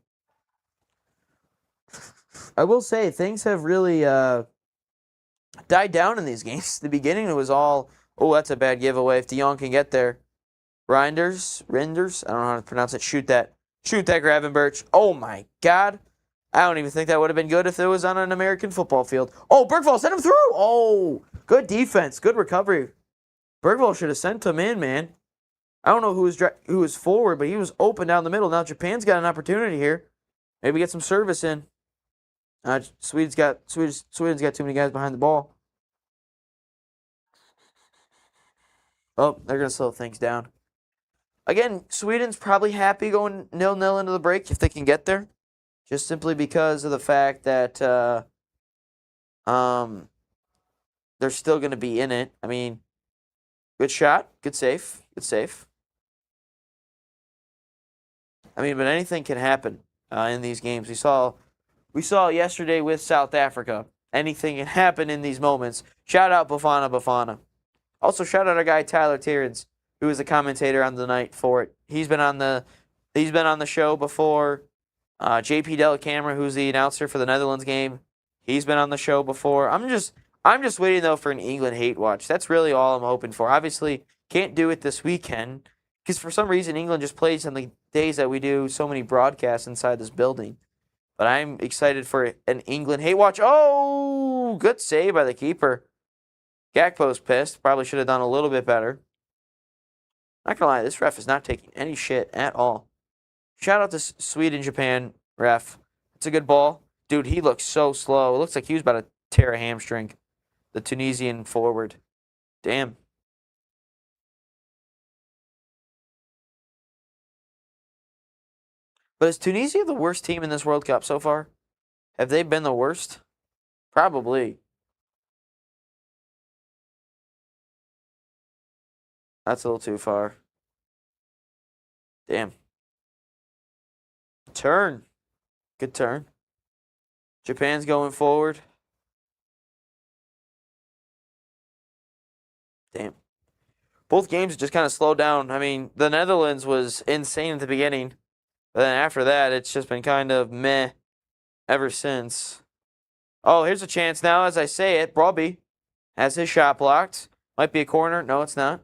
I will say, things have really died down in these games. The beginning, it was all, oh, that's a bad giveaway if De Jong can get there. Reinders, I don't know how to pronounce it. Shoot that, Gravenberch. Oh, my God. I don't even think that would have been good if it was on an American football field. Oh, Bergvall sent him through. Oh, good defense. Good recovery. Bergvall should have sent him in, man. I don't know who was forward, but he was open down the middle. Now Japan's got an opportunity here. Maybe get some service in. Sweden's got too many guys behind the ball. Oh, they're going to slow things down. Again, Sweden's probably happy going 0-0 into the break if they can get there. Just simply because of the fact that they're still going to be in it. I mean, good shot, good save. I mean, but anything can happen in these games. We saw yesterday with South Africa. Anything can happen in these moments. Shout out Bafana. Also, shout out our guy Tyler Tierens, who was the commentator on the night for it. He's been on the show before. JP Delacamera, who's the announcer for the Netherlands game, he's been on the show before. I'm just waiting though for an England hate watch. That's really all I'm hoping for. Obviously, can't do it this weekend because for some reason England just plays on the days that we do so many broadcasts inside this building. But I'm excited for an England hate watch. Oh, good save by the keeper. Gakpo's pissed. Probably should have done a little bit better. Not gonna lie, this ref is not taking any shit at all. Shout out to Sweden-Japan ref. It's a good ball. Dude, he looks so slow. It looks like he was about to tear a hamstring. The Tunisian forward. Damn. But is Tunisia the worst team in this World Cup so far? Have they been the worst? Probably. That's a little too far. Damn. Turn. Good turn. Japan's going forward. Damn. Both games just kind of slowed down. I mean, the Netherlands was insane at the beginning. But then after that, it's just been kind of meh ever since. Oh, here's a chance now as I say it. Brobbey has his shot blocked. Might be a corner. No, it's not.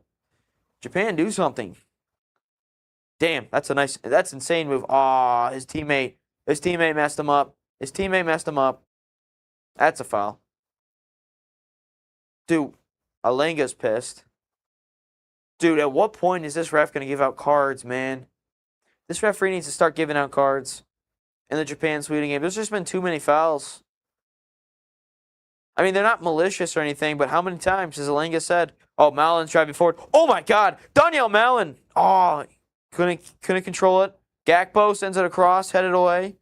Japan, do something. Damn, that's insane move. Aw, his teammate messed him up. That's a foul. Dude, Alenga's pissed. Dude, at what point is this ref going to give out cards, man? This referee needs to start giving out cards in the Japan-Sweden game. There's just been too many fouls. I mean, they're not malicious or anything, but how many times has Alenga said, oh, Malin's driving forward. Oh, my God. Daniel Malin. Oh, couldn't control it. Gakpo sends it across, headed away.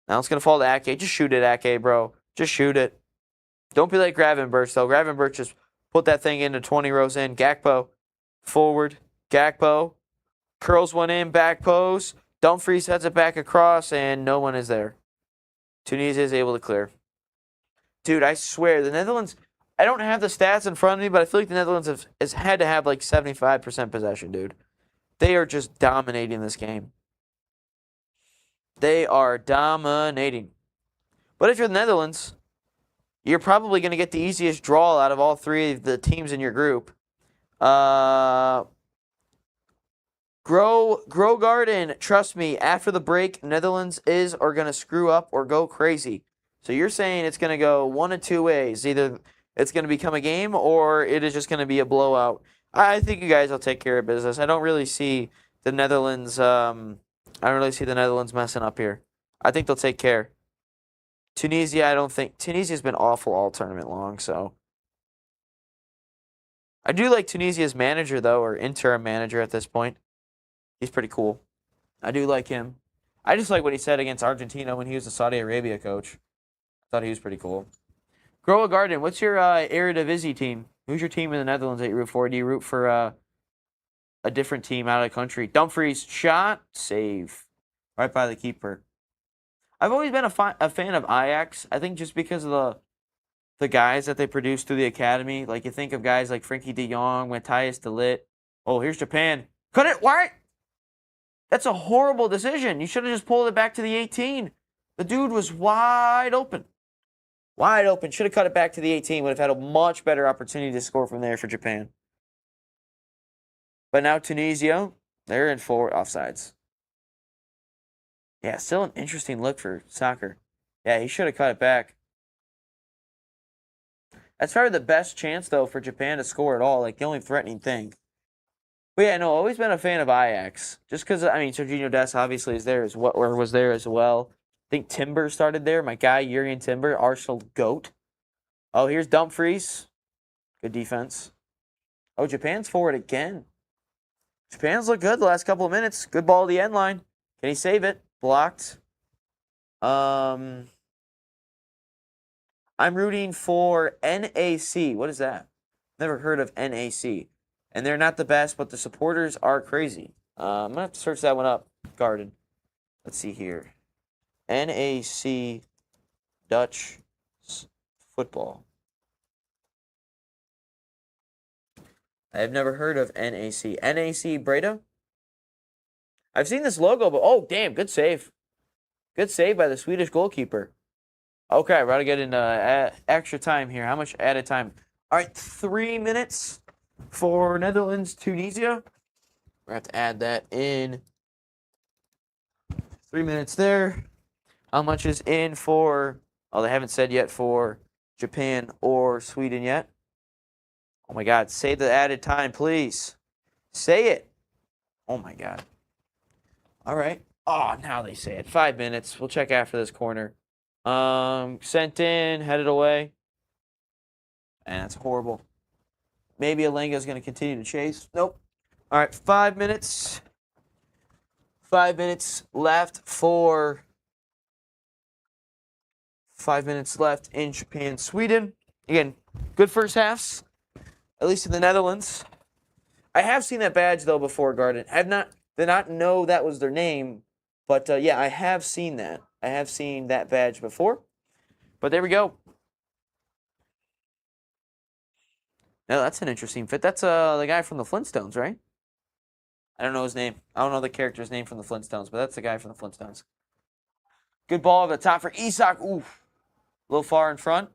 Now it's going to fall to Ake. Just shoot it, Ake, bro. Just shoot it. Don't be like Gravenberch, though. Gravenberch just put that thing into 20 rows in. Gakpo, forward. Gakpo curls one in, back post. Dumfries heads it back across, and no one is there. Tunisia is able to clear. Dude, I swear, the Netherlands, I don't have the stats in front of me, but I feel like the Netherlands has had to have like 75% possession, dude. They are just dominating this game. They are dominating. But if you're the Netherlands, you're probably going to get the easiest draw out of all three of the teams in your group. Grow Garden, trust me, after the break, Netherlands are going to screw up or go crazy. So you're saying it's going to go one of two ways. Either it's going to become a game or it is just going to be a blowout. I think you guys will take care of business. I don't really see the Netherlands messing up here. I think they'll take care. Tunisia, I don't think. Tunisia's been awful all tournament long, so. I do like Tunisia's manager, though, or interim manager at this point. He's pretty cool. I do like him. I just like what he said against Argentina when he was the Saudi Arabia coach. I thought he was pretty cool. Grow a Garden, what's your Eredivisie team? Who's your team in the Netherlands that you root for? Do you root for a different team out of the country? Dumfries, shot, save. Right by the keeper. I've always been a fan of Ajax. I think just because of the guys that they produce through the academy. Like, you think of guys like Frankie de Jong, Matthias de Ligt. Oh, here's Japan. Cut it. Why? That's a horrible decision. You should have just pulled it back to the 18. The dude was wide open. Wide open. Should have cut it back to the 18. Would have had a much better opportunity to score from there for Japan. But now Tunisia, they're in 4 offsides. Yeah, still an interesting look for soccer. Yeah, he should have cut it back. That's probably the best chance, though, for Japan to score at all. Like, the only threatening thing. But yeah, no, always been a fan of Ajax. Just because, I mean, Serginho Dest obviously is there was there as well. I think Timber started there. My guy, Jurrien Timber, Arsenal GOAT. Oh, here's Dumfries. Good defense. Oh, Japan's forward again. Japan's looked good the last couple of minutes. Good ball to the end line. Can he save it? Blocked. I'm rooting for NAC. What is that? Never heard of NAC. And they're not the best, but the supporters are crazy. I'm going to have to search that one up. Garden. Let's see here. NAC Dutch football. I have never heard of NAC. NAC Breda? I've seen this logo, but oh, damn, good save. Good save by the Swedish goalkeeper. Okay, we're going to get into extra time here. How much added time? All right, 3 minutes for Netherlands, Tunisia. We're going to have to add that in. 3 minutes there. How much is in for, oh, they haven't said yet for Japan or Sweden yet. Oh, my God. Say the added time, please. Say it. Oh, my God. All right. Oh, now they say it. 5 minutes. We'll check after this corner. Sent in, headed away. And that's horrible. Maybe Alenga's going to continue to chase. Nope. All right, 5 minutes. 5 minutes left for 5 minutes left in Japan, Sweden. Again, good first halves, at least in the Netherlands. I have seen that badge, though, before, Garden. Did not know that was their name, but yeah, I have seen that. I have seen that badge before. But there we go. Now, that's an interesting fit. That's the guy from the Flintstones, right? I don't know his name. I don't know the character's name from the Flintstones, but that's the guy from the Flintstones. Good ball over the top for Isak. Oof. A little far in front.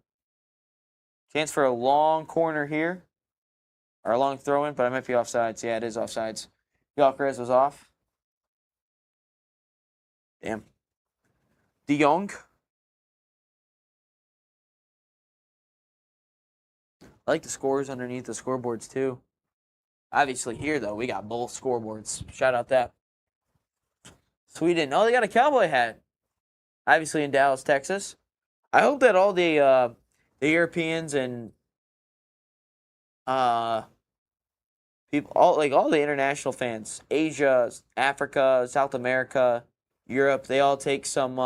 Chance for a long corner here. Or a long throw-in, but I might be offsides. Yeah, it is offsides. Gyökeres was off. Damn. De Jong. I like the scores underneath the scoreboards, too. Obviously, here, though, we got both scoreboards. Shout out that. Sweden. Oh, they got a cowboy hat. Obviously in Dallas, Texas. I hope that all the Europeans and people, all the international fans, Asia, Africa, South America, Europe, they all take some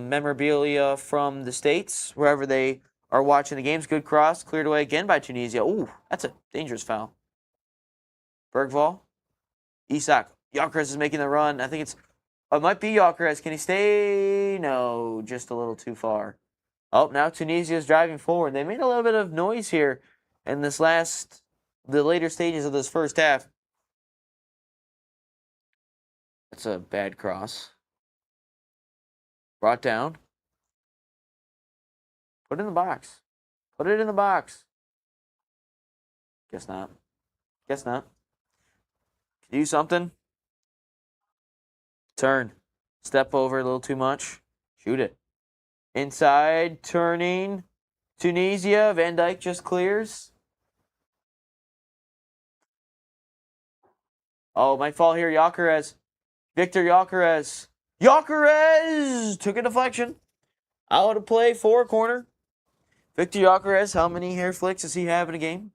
memorabilia from the States wherever they are watching the games. Good cross, cleared away again by Tunisia. Ooh, that's a dangerous foul. Bergvall. Isak. Gyökeres is making the run. I think it might be Gyökeres. Can he stay? No, just a little too far. Oh, now Tunisia is driving forward. They made a little bit of noise here in the later stages of this first half. That's a bad cross. Brought down. Put it in the box. Put it in the box. Guess not. Guess not. Do something. Turn. Step over a little too much. Shoot it. Inside, turning. Tunisia. Van Dijk just clears. Oh, might fall here. Gyökeres. Victor Gyökeres. Gyökeres took a deflection. Out of play for corner. Victor Gyökeres, how many hair flicks does he have in a game?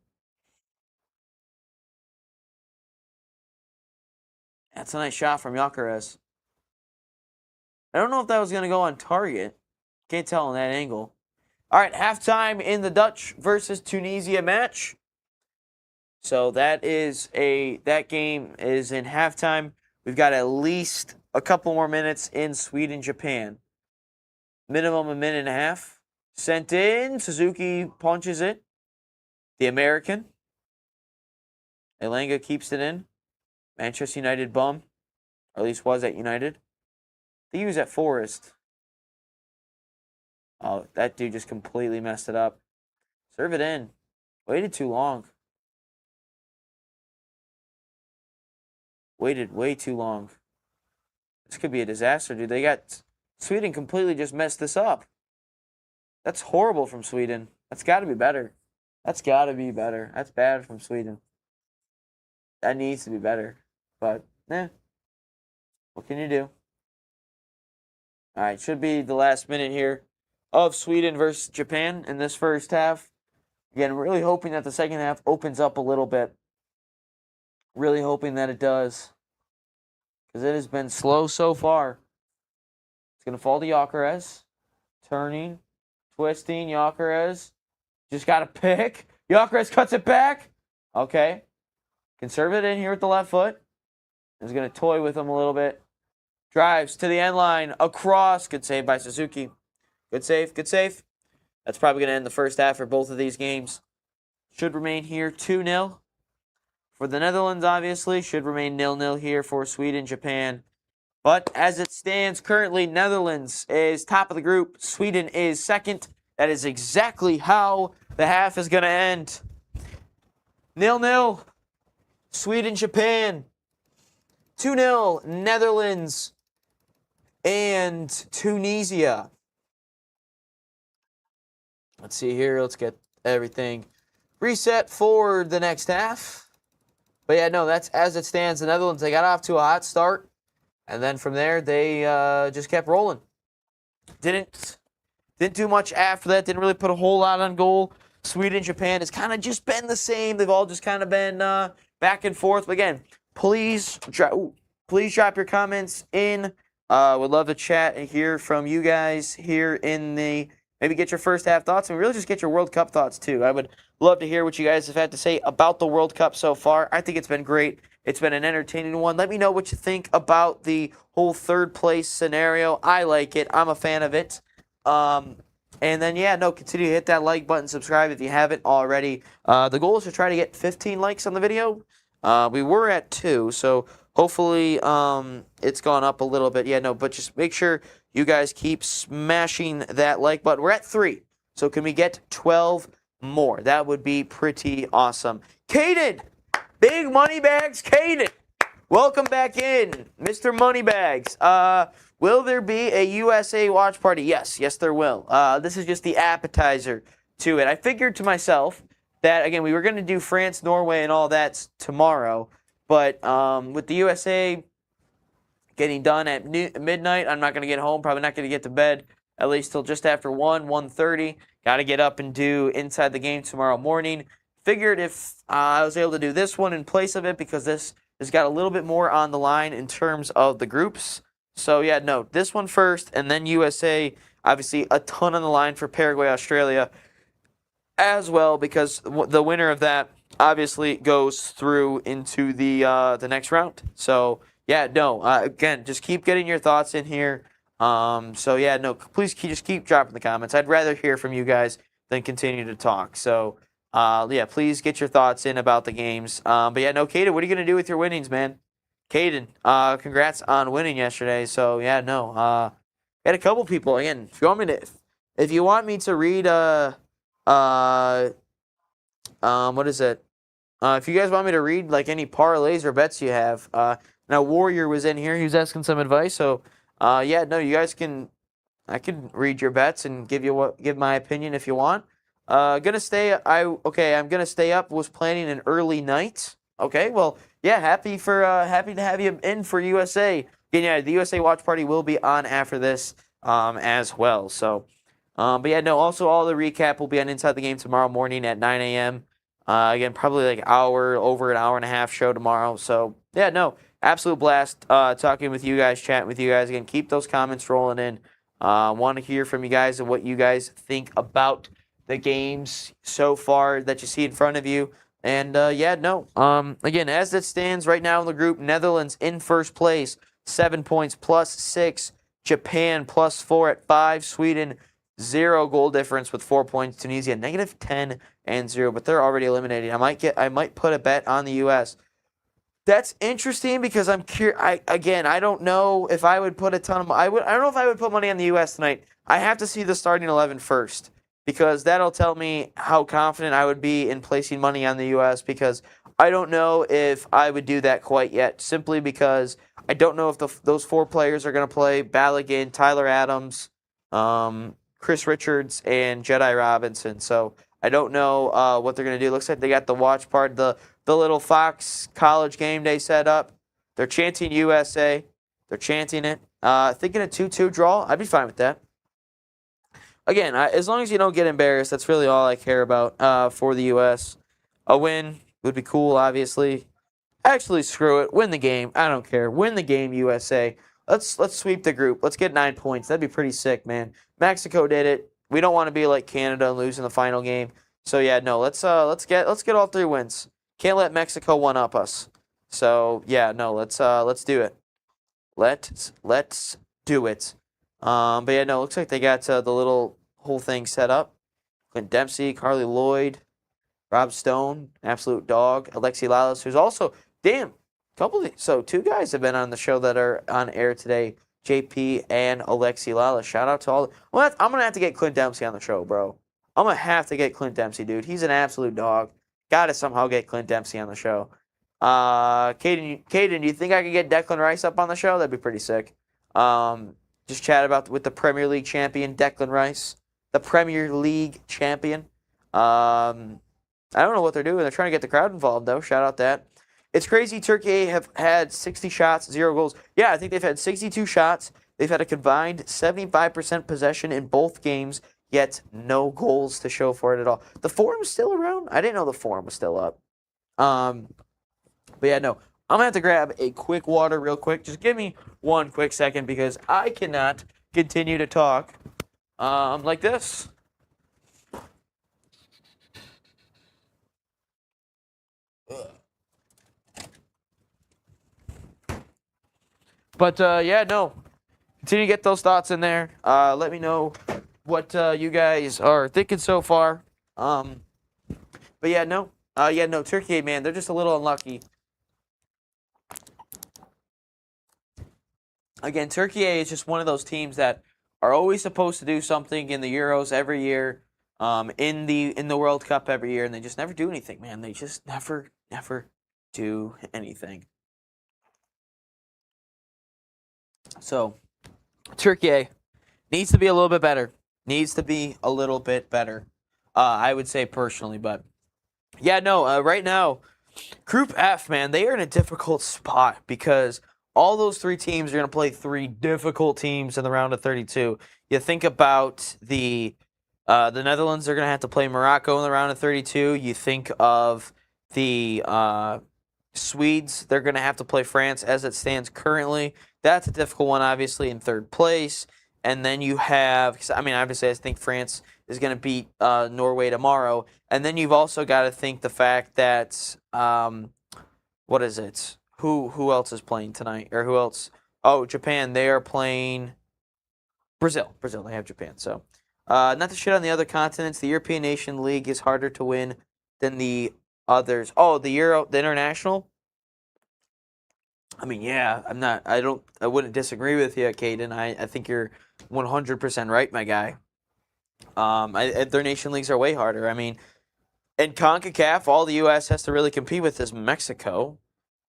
That's a nice shot from Gyökeres. I don't know if that was going to go on target. Can't tell on that angle. All right, halftime in the Dutch versus Tunisia match. So that game is in halftime. We've got at least a couple more minutes in Sweden, Japan. Minimum a minute and a half. Sent in. Suzuki punches it. The American. Elanga keeps it in. Manchester United bum. Or at least was at United. I think he was at Forest. Oh, that dude just completely messed it up. Serve it in. Waited too long. Waited way too long. This could be a disaster, dude. Sweden completely just messed this up. That's horrible from Sweden. That's got to be better. That's got to be better. That's bad from Sweden. That needs to be better. But, what can you do? All right, should be the last minute here of Sweden versus Japan in this first half. Again, really hoping that the second half opens up a little bit. Really hoping that it does. Because it has been slow so far. It's going to fall to Gyökeres. Turning. Twisting. Gyökeres. Just got to pick. Gyökeres cuts it back. Okay. Conserve it in here with the left foot. Is going to toy with him a little bit. Drives to the end line. Across. Good save by Suzuki. Good save. Good save. That's probably going to end the first half for both of these games. Should remain here 2-0. For the Netherlands, obviously, should remain 0-0 here for Sweden, Japan. But as it stands currently, Netherlands is top of the group. Sweden is second. That is exactly how the half is going to end. 0-0. Sweden, Japan. 2-0. Netherlands and Tunisia. Let's see here. Let's get everything reset for the next half. But yeah, no, that's as it stands. The Netherlands, they got off to a hot start. And then from there, they just kept rolling. Didn't do much after that. Didn't really put a whole lot on goal. Sweden, Japan has kind of just been the same. They've all just kind of been back and forth. But again, please drop your comments in. Would love to chat and hear from you guys here in the... Maybe get your first half thoughts and really just get your World Cup thoughts too. I would love to hear what you guys have had to say about the World Cup so far. I think it's been great. It's been an entertaining one. Let me know what you think about the whole third place scenario. I like it. I'm a fan of it. And then, continue to hit that like button, subscribe if you haven't already. The goal is to try to get 15 likes on the video. We were at 2, so hopefully it's gone up a little bit. But just make sure you guys keep smashing that like button. We're at 3, so can we get 12 more? That would be pretty awesome. Caden, Big Moneybags, Caden, welcome back in, Mr. Moneybags. Will there be a USA watch party? Yes, there will. This is just the appetizer to it. I figured to myself that, again, we were going to do France, Norway, and all that tomorrow, but with the USA getting done at midnight, I'm not going to get home, probably not going to get to bed, at least till just after 1:30. Got to get up and do Inside the Game tomorrow morning. Figured if I was able to do this one in place of it, because this has got a little bit more on the line in terms of the groups. So, this one first, and then USA, obviously a ton on the line for Paraguay, Australia as well, because the winner of that obviously goes through into the next round. So, again, just keep getting your thoughts in here. Please just keep dropping the comments. I'd rather hear from you guys than continue to talk. So, please get your thoughts in about the games. Caden, what are you going to do with your winnings, man? Caden, congrats on winning yesterday. So, had a couple people. Again, if you want me to read, what is it? if you guys want me to read like any parlays or bets you have, now Warrior was in here. He was asking some advice. So, yeah, no, you guys can. I can read your bets and give my opinion if you want. I'm gonna stay up. Was planning an early night. Okay, well, yeah, happy to have you in for USA. Again, yeah, the USA watch party will be on after this as well. So, but yeah, no. Also, all the recap will be on Inside the Game tomorrow morning at 9 a.m. Again, probably like over an hour and a half show tomorrow. So yeah, no, absolute blast talking with you guys, chatting with you guys. Again, keep those comments rolling in. Want to hear from you guys and what you guys think about the games so far that you see in front of you. And yeah, no. Again, as it stands right now in the group, Netherlands in first place, 7 points, +6. Japan +4 at 5. Sweden 0 goal difference with 4 points. Tunisia -10 and 0, but they're already eliminated. I might put a bet on the U.S. That's interesting because I'm curious. I don't know if I would put a ton of. I don't know if I would put money on the U.S. tonight. I have to see the starting 11 first because that'll tell me how confident I would be in placing money on the U.S. Because I don't know if I would do that quite yet. Simply because I don't know if those 4 players are going to play: Balogun, Tyler Adams, Chris Richards, and Jedi Robinson. So I don't know what they're going to do. Looks like they got the watch part, the little Fox College game day set up. They're chanting USA. They're chanting it. Thinking a 2-2 draw, I'd be fine with that. Again, as long as you don't get embarrassed, that's really all I care about for the U.S. A win would be cool, obviously. Actually, screw it. Win the game. I don't care. Win the game, USA. Let's sweep the group. Let's get 9 points. That'd be pretty sick, man. Mexico did it. We don't want to be like Canada and lose in the final game. So yeah, no. Let's get all 3 wins. Can't let Mexico one-up us. So yeah, no. Let's do it. Let's do it. But yeah, no. Looks like they got the little whole thing set up. Clint Dempsey, Carly Lloyd, Rob Stone, absolute dog. Alexi Lalas, who's also so 2 guys have been on the show that are on air today. JP and Alexi Lalas. Shout out to all. I'm gonna have to get Clint Dempsey on the show, bro. I'm gonna have to get Clint Dempsey, dude. He's an absolute dog. Gotta somehow get Clint Dempsey on the show. Caden, do you think I could get Declan Rice up on the show? That'd be pretty sick. Just chat with the Premier League champion, Declan Rice. The Premier League champion. I don't know what they're doing. They're trying to get the crowd involved, though. Shout out that. It's crazy. Turkey have had 60 shots, 0 goals. Yeah, I think they've had 62 shots. They've had a combined 75% possession in both games, yet no goals to show for it at all. The forum's still around? I didn't know the forum was still up. But yeah, no. I'm going to have to grab a quick water real quick. Just give me 1 quick second because I cannot continue to talk like this. But yeah, no. Continue to get those thoughts in there. Let me know what you guys are thinking so far. But yeah, no. Turkey, man, they're just a little unlucky. Again, Turkey is just one of those teams that are always supposed to do something in the Euros every year, in the World Cup every year, and they just never do anything, man. They just never do anything. So, Turkey needs to be a little bit better. I would say personally, but yeah, no. Right now, Group F, man, they are in a difficult spot because all those 3 teams are going to play 3 difficult teams in the round of 32. You think about the Netherlands are going to have to play Morocco in the round of 32. You think of the Swedes, they're going to have to play France as it stands currently. That's a difficult one, obviously, in 3rd place. And then you have, obviously, I think France is going to beat Norway tomorrow. And then you've also got to think the fact that, what is it? Who else is playing tonight? Or who else? Oh, Japan. They are playing Brazil. They have Japan. So, not to shit on the other continents. The European Nation League is harder to win than the others. Oh, the international? I mean, yeah, I wouldn't disagree with you, Caden. I think you're 100% right, my guy. Their nation leagues are way harder. I mean, In CONCACAF, all the U.S. has to really compete with is Mexico,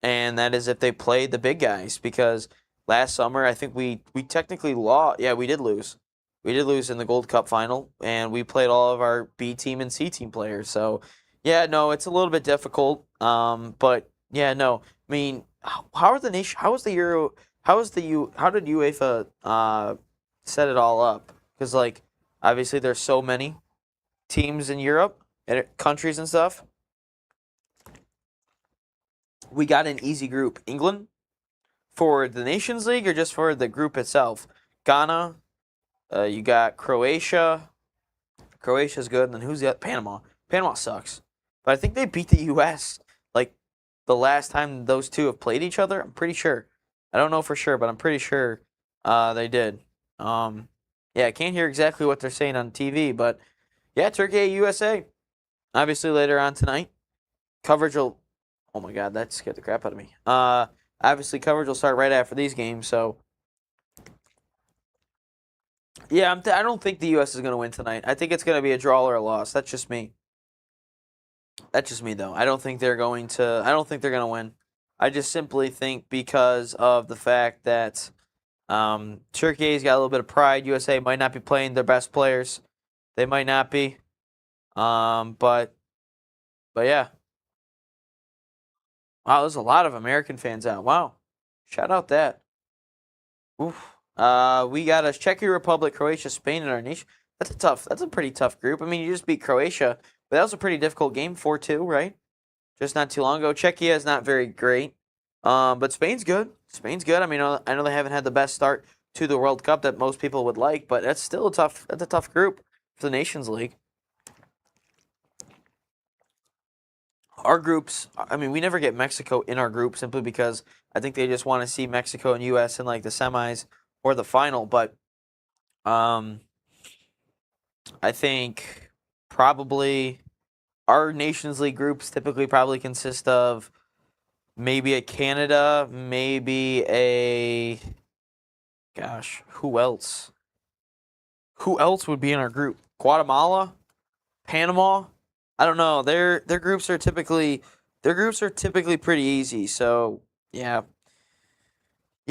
and that is if they play the big guys. Because last summer, I think we technically lost. Yeah, we did lose. We did lose in the Gold Cup final, and we played all of our B team and C team players. So, yeah, no, it's a little bit difficult. But yeah, no, I mean, how are the nation? How was the Euro? How was the How did UEFA set it all up? Because like obviously there's so many teams in Europe and countries and stuff. We got an easy group. England for the Nations League or just for the group itself? Ghana. You got Croatia. Croatia's good. And then who's the other? Panama. Panama sucks. But I think they beat the U.S. like the last time those two have played each other. I'm pretty sure. I don't know for sure, but I'm pretty sure they did. Yeah, I can't hear exactly what they're saying on TV, but yeah, Turkey, USA. Obviously later on tonight. Coverage will... Oh my God, that scared the crap out of me. Obviously coverage will start right after these games, so... Yeah, I don't think the U.S. is going to win tonight. I think it's going to be a draw or a loss. That's just me. That's just me, though. I don't think they're going to win. I just simply think because of the fact that Turkey's got a little bit of pride. USA might not be playing their best players. They might not be. But yeah. Wow, there's a lot of American fans out. Wow. Shout out that. Oof. We got a Czech Republic, Croatia, Spain in our nation. That's a pretty tough group. I mean, you just beat Croatia, but that was a pretty difficult game, 4-2, right? Just not too long ago. Czechia is not very great. But Spain's good. Spain's good. I mean, I know they haven't had the best start to the World Cup that most people would like, but that's still a tough group for the Nations League. Our groups, I mean, we never get Mexico in our group simply because I think they just want to see Mexico and U.S. in like the semis or the final. But I think probably our Nations League groups typically probably consist of maybe a Canada, maybe a... Gosh, who else? Who else would be in our group? Guatemala? Panama? I don't know. Their groups are typically pretty easy. So yeah,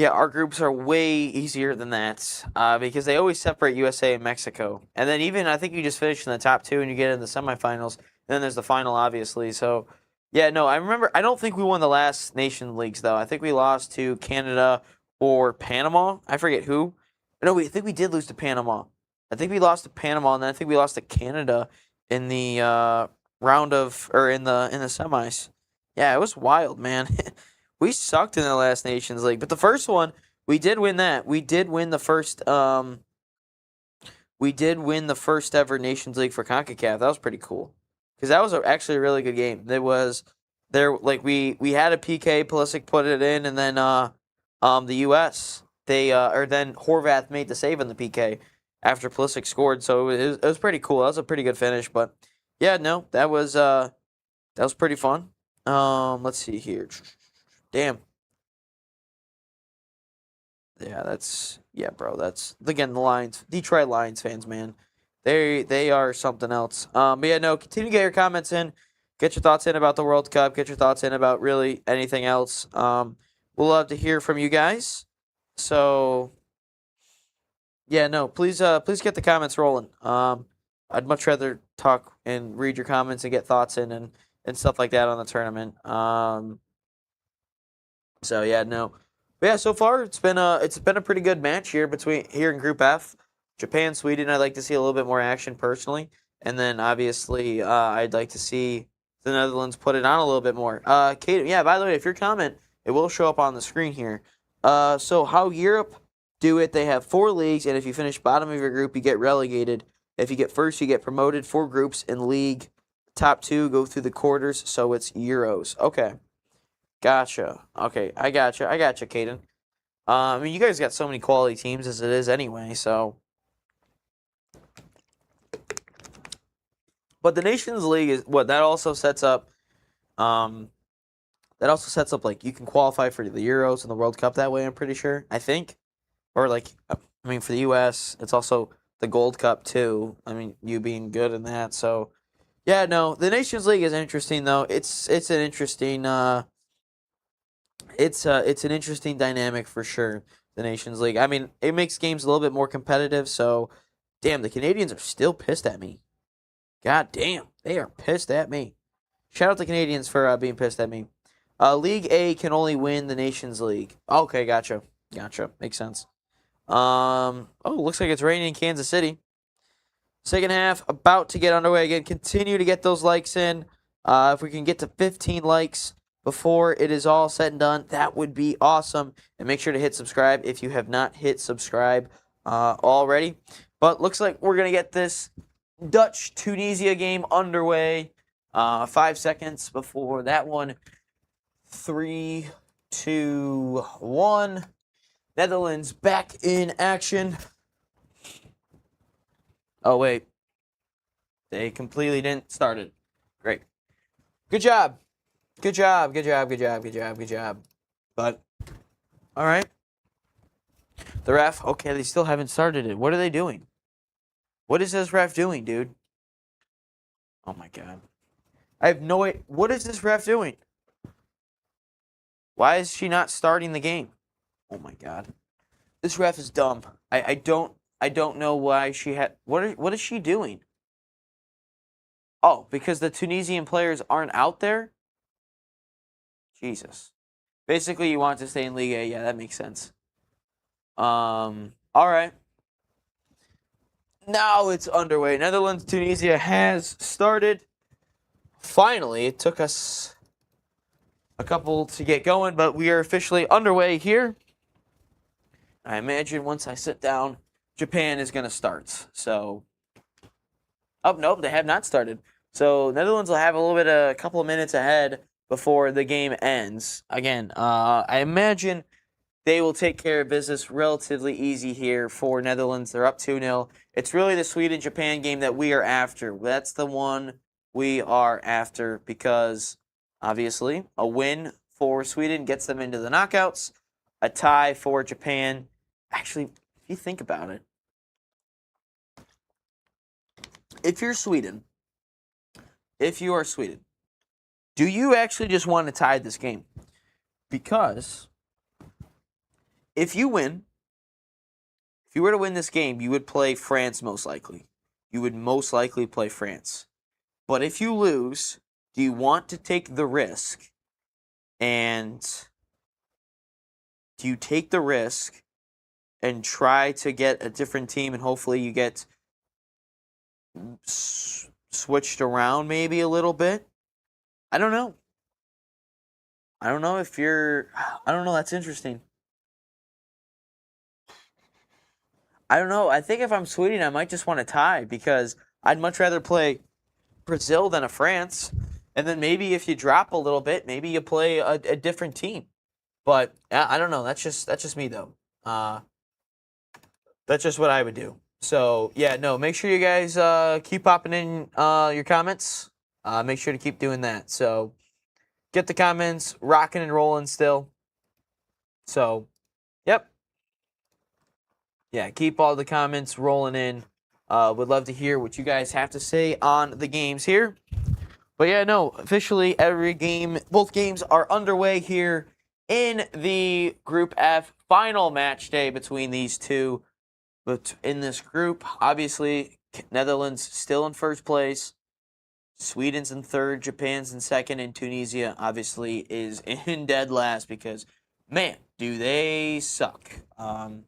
our groups are way easier than that because they always separate USA and Mexico, and then even I think you just finish in the top two and you get in the semifinals. And then there's the final, obviously. So yeah, no, I remember. I don't think we won the last Nation Leagues though. I think we lost to Canada or Panama. I forget who. No, I think we did lose to Panama. I think we lost to Panama, and then I think we lost to Canada in the in the semis. Yeah, it was wild, man. We sucked in the last Nations League, but the first one we did win that. We did win the first ever Nations League for CONCACAF. That was pretty cool because that was actually a really good game. It was there like we had a PK. Pulisic put it in, and then the U.S. Then Horvath made the save on the PK after Pulisic scored. So it was pretty cool. That was a pretty good finish, but. Yeah, no, that was pretty fun. Let's see here. Damn. Yeah, bro. That's again the Lions, Detroit Lions fans, man. They are something else. But yeah, no, continue to get your comments in. Get your thoughts in about the World Cup. Get your thoughts in about really anything else. We'll love to hear from you guys. So yeah, no, please get the comments rolling. I'd much rather talk and read your comments and get thoughts in and stuff like that on the tournament. So yeah, no. But yeah, so far it's been a pretty good match here in Group F. Japan, Sweden, I'd like to see a little bit more action personally. And then obviously I'd like to see the Netherlands put it on a little bit more. Kate, yeah, by the way, if your comment, it will show up on the screen here. So how Europe do it, they have 4 leagues, and if you finish bottom of your group, you get relegated. If you get first, you get promoted. 4 groups in league. Top 2 go through the quarters, so it's Euros. Okay. Gotcha. Okay, I gotcha, Caden. I mean, you guys got so many quality teams as it is anyway, so. But the Nations League is what that also sets up. Like you can qualify for the Euros and the World Cup that way. I'm pretty sure. I think, or like, I mean, for the U.S., it's also the Gold Cup too. I mean, you being good in that. So, Yeah, no, the Nations League is interesting though. It's an interesting it's an interesting dynamic for sure. The Nations League. I mean, it makes games a little bit more competitive. So, damn, the Canadians are still pissed at me. God damn, they are pissed at me. Shout out to Canadians for being pissed at me. League A can only win the Nations League. Okay, gotcha. Makes sense. Looks like it's raining in Kansas City. Second half about to get underway again. Continue to get those likes in. If we can get to 15 likes before it is all said and done, that would be awesome. And make sure to hit subscribe if you have not hit subscribe already. But looks like we're going to get this Dutch-Tunisia game underway. 5 seconds before that one. 3, 2, 1. Netherlands back in action. Oh, wait. They completely didn't start it. Great. Good job. But, all right. The ref, okay, they still haven't started it. What are they doing? What is this ref doing, dude? Oh, my God. I have no idea. What is this ref doing? Why is she not starting the game? Oh, my God. This ref is dumb. I don't know why she had... What is she doing? Oh, because the Tunisian players aren't out there? Jesus. Basically, you want to stay in Ligue A. Yeah, that makes sense. All right. Now it's underway. Netherlands, Tunisia has started. Finally, it took us a couple to get going, but we are officially underway here. I imagine once I sit down, Japan is going to start. So, oh, nope, they have not started. So, Netherlands will have a couple of minutes ahead before the game ends. Again, I imagine they will take care of business relatively easy here for Netherlands. They're up 2-0. It's really the Sweden-Japan game that we are after. That's the one we are after because, obviously, a win for Sweden gets them into the knockouts. A tie for Japan. Actually, if you think about it, if you are Sweden, do you actually just want to tie this game? Because if you were to win this game, you would play France most likely. You would most likely play France. But if you lose, do you want to take the risk? And do you take the risk and try to get a different team and hopefully you get switched around maybe a little bit? I don't know. I don't know. That's interesting. I don't know. I think if I'm Sweden, I might just want to tie because I'd much rather play Brazil than a France. And then maybe if you drop a little bit, maybe you play a different team. But I don't know. That's just me though. That's just what I would do. So yeah, no. Make sure you guys keep popping in your comments. Make sure to keep doing that. So get the comments rocking and rolling still. So, yep. Yeah, keep all the comments rolling in. Would love to hear what you guys have to say on the games here. But yeah, no, officially both games are underway here in the Group F final match day between these two. But in this group, obviously, Netherlands still in first place. Sweden's in third, Japan's in second, and Tunisia obviously is in dead last because, man, do they suck. Because,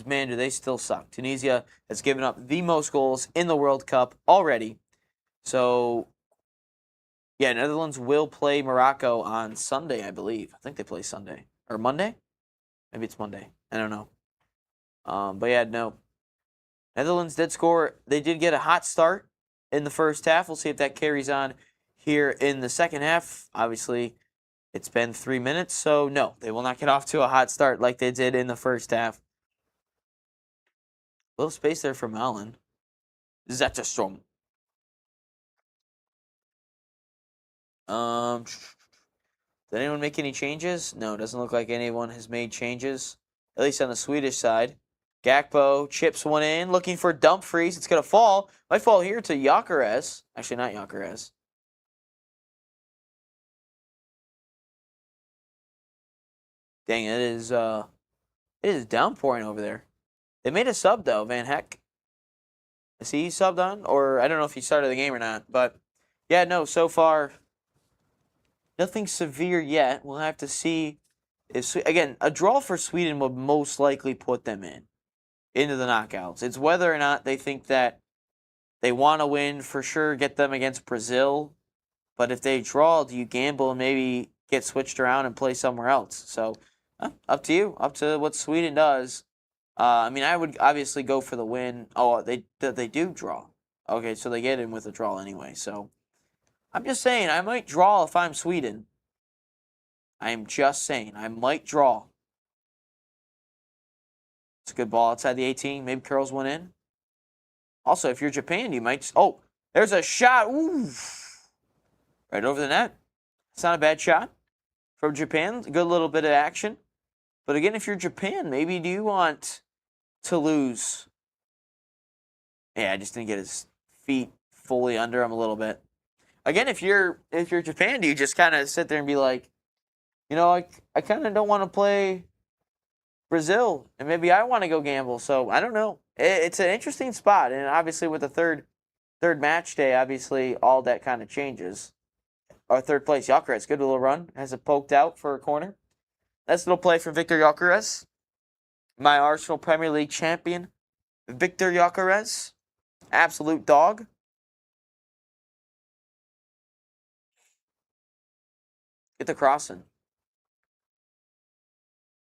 man, do they still suck. Tunisia has given up the most goals in the World Cup already. So, yeah, Netherlands will play Morocco on Sunday, I believe. I think they play Sunday. Or Monday? Maybe it's Monday. I don't know. But, yeah, no. Netherlands did score. They did get a hot start in the first half. We'll see if that carries on here in the second half. Obviously, it's been 3 minutes, so no, they will not get off to a hot start like they did in the first half. A little space there for Malin. Zetterstrom. Did anyone make any changes? No, it doesn't look like anyone has made changes, at least on the Swedish side. Gakpo chips one in, looking for Dumfries. It's going to fall. Might fall here to Gyökeres. Actually, not Gyökeres. Dang, it is downpouring over there. They made a sub, though, Van Heck. Is he subbed on? Or I don't know if he started the game or not. But, yeah, no, so far, nothing severe yet. We'll have to see. Again, a draw for Sweden would most likely put them into the knockouts. It's whether or not they think that they want to win, for sure, get them against Brazil. But if they draw, do you gamble and maybe get switched around and play somewhere else? So, up to you. Up to what Sweden does. I mean, I would obviously go for the win. Oh, they do draw. Okay, so they get in with a draw anyway. So, I'm just saying, I might draw if I'm Sweden. I am just saying, I might draw. It's a good ball outside the 18. Maybe curls one in. Also, if you're Japan, you might... Oh, there's a shot. Ooh. Right over the net. It's not a bad shot from Japan. A good little bit of action. But again, if you're Japan, maybe do you want to lose? Yeah, I just didn't get his feet fully under him a little bit. Again, if you're Japan, do you just kind of sit there and be like, you know, I kind of don't want to play Brazil, and maybe I want to go gamble. So I don't know. It's an interesting spot, and obviously with the third match day, obviously all that kind of changes. Our third place, Gyökeres, good little run, has it poked out for a corner. Nice little play from Victor Gyökeres, my Arsenal Premier League champion, Victor Gyökeres, absolute dog. Get the crossing.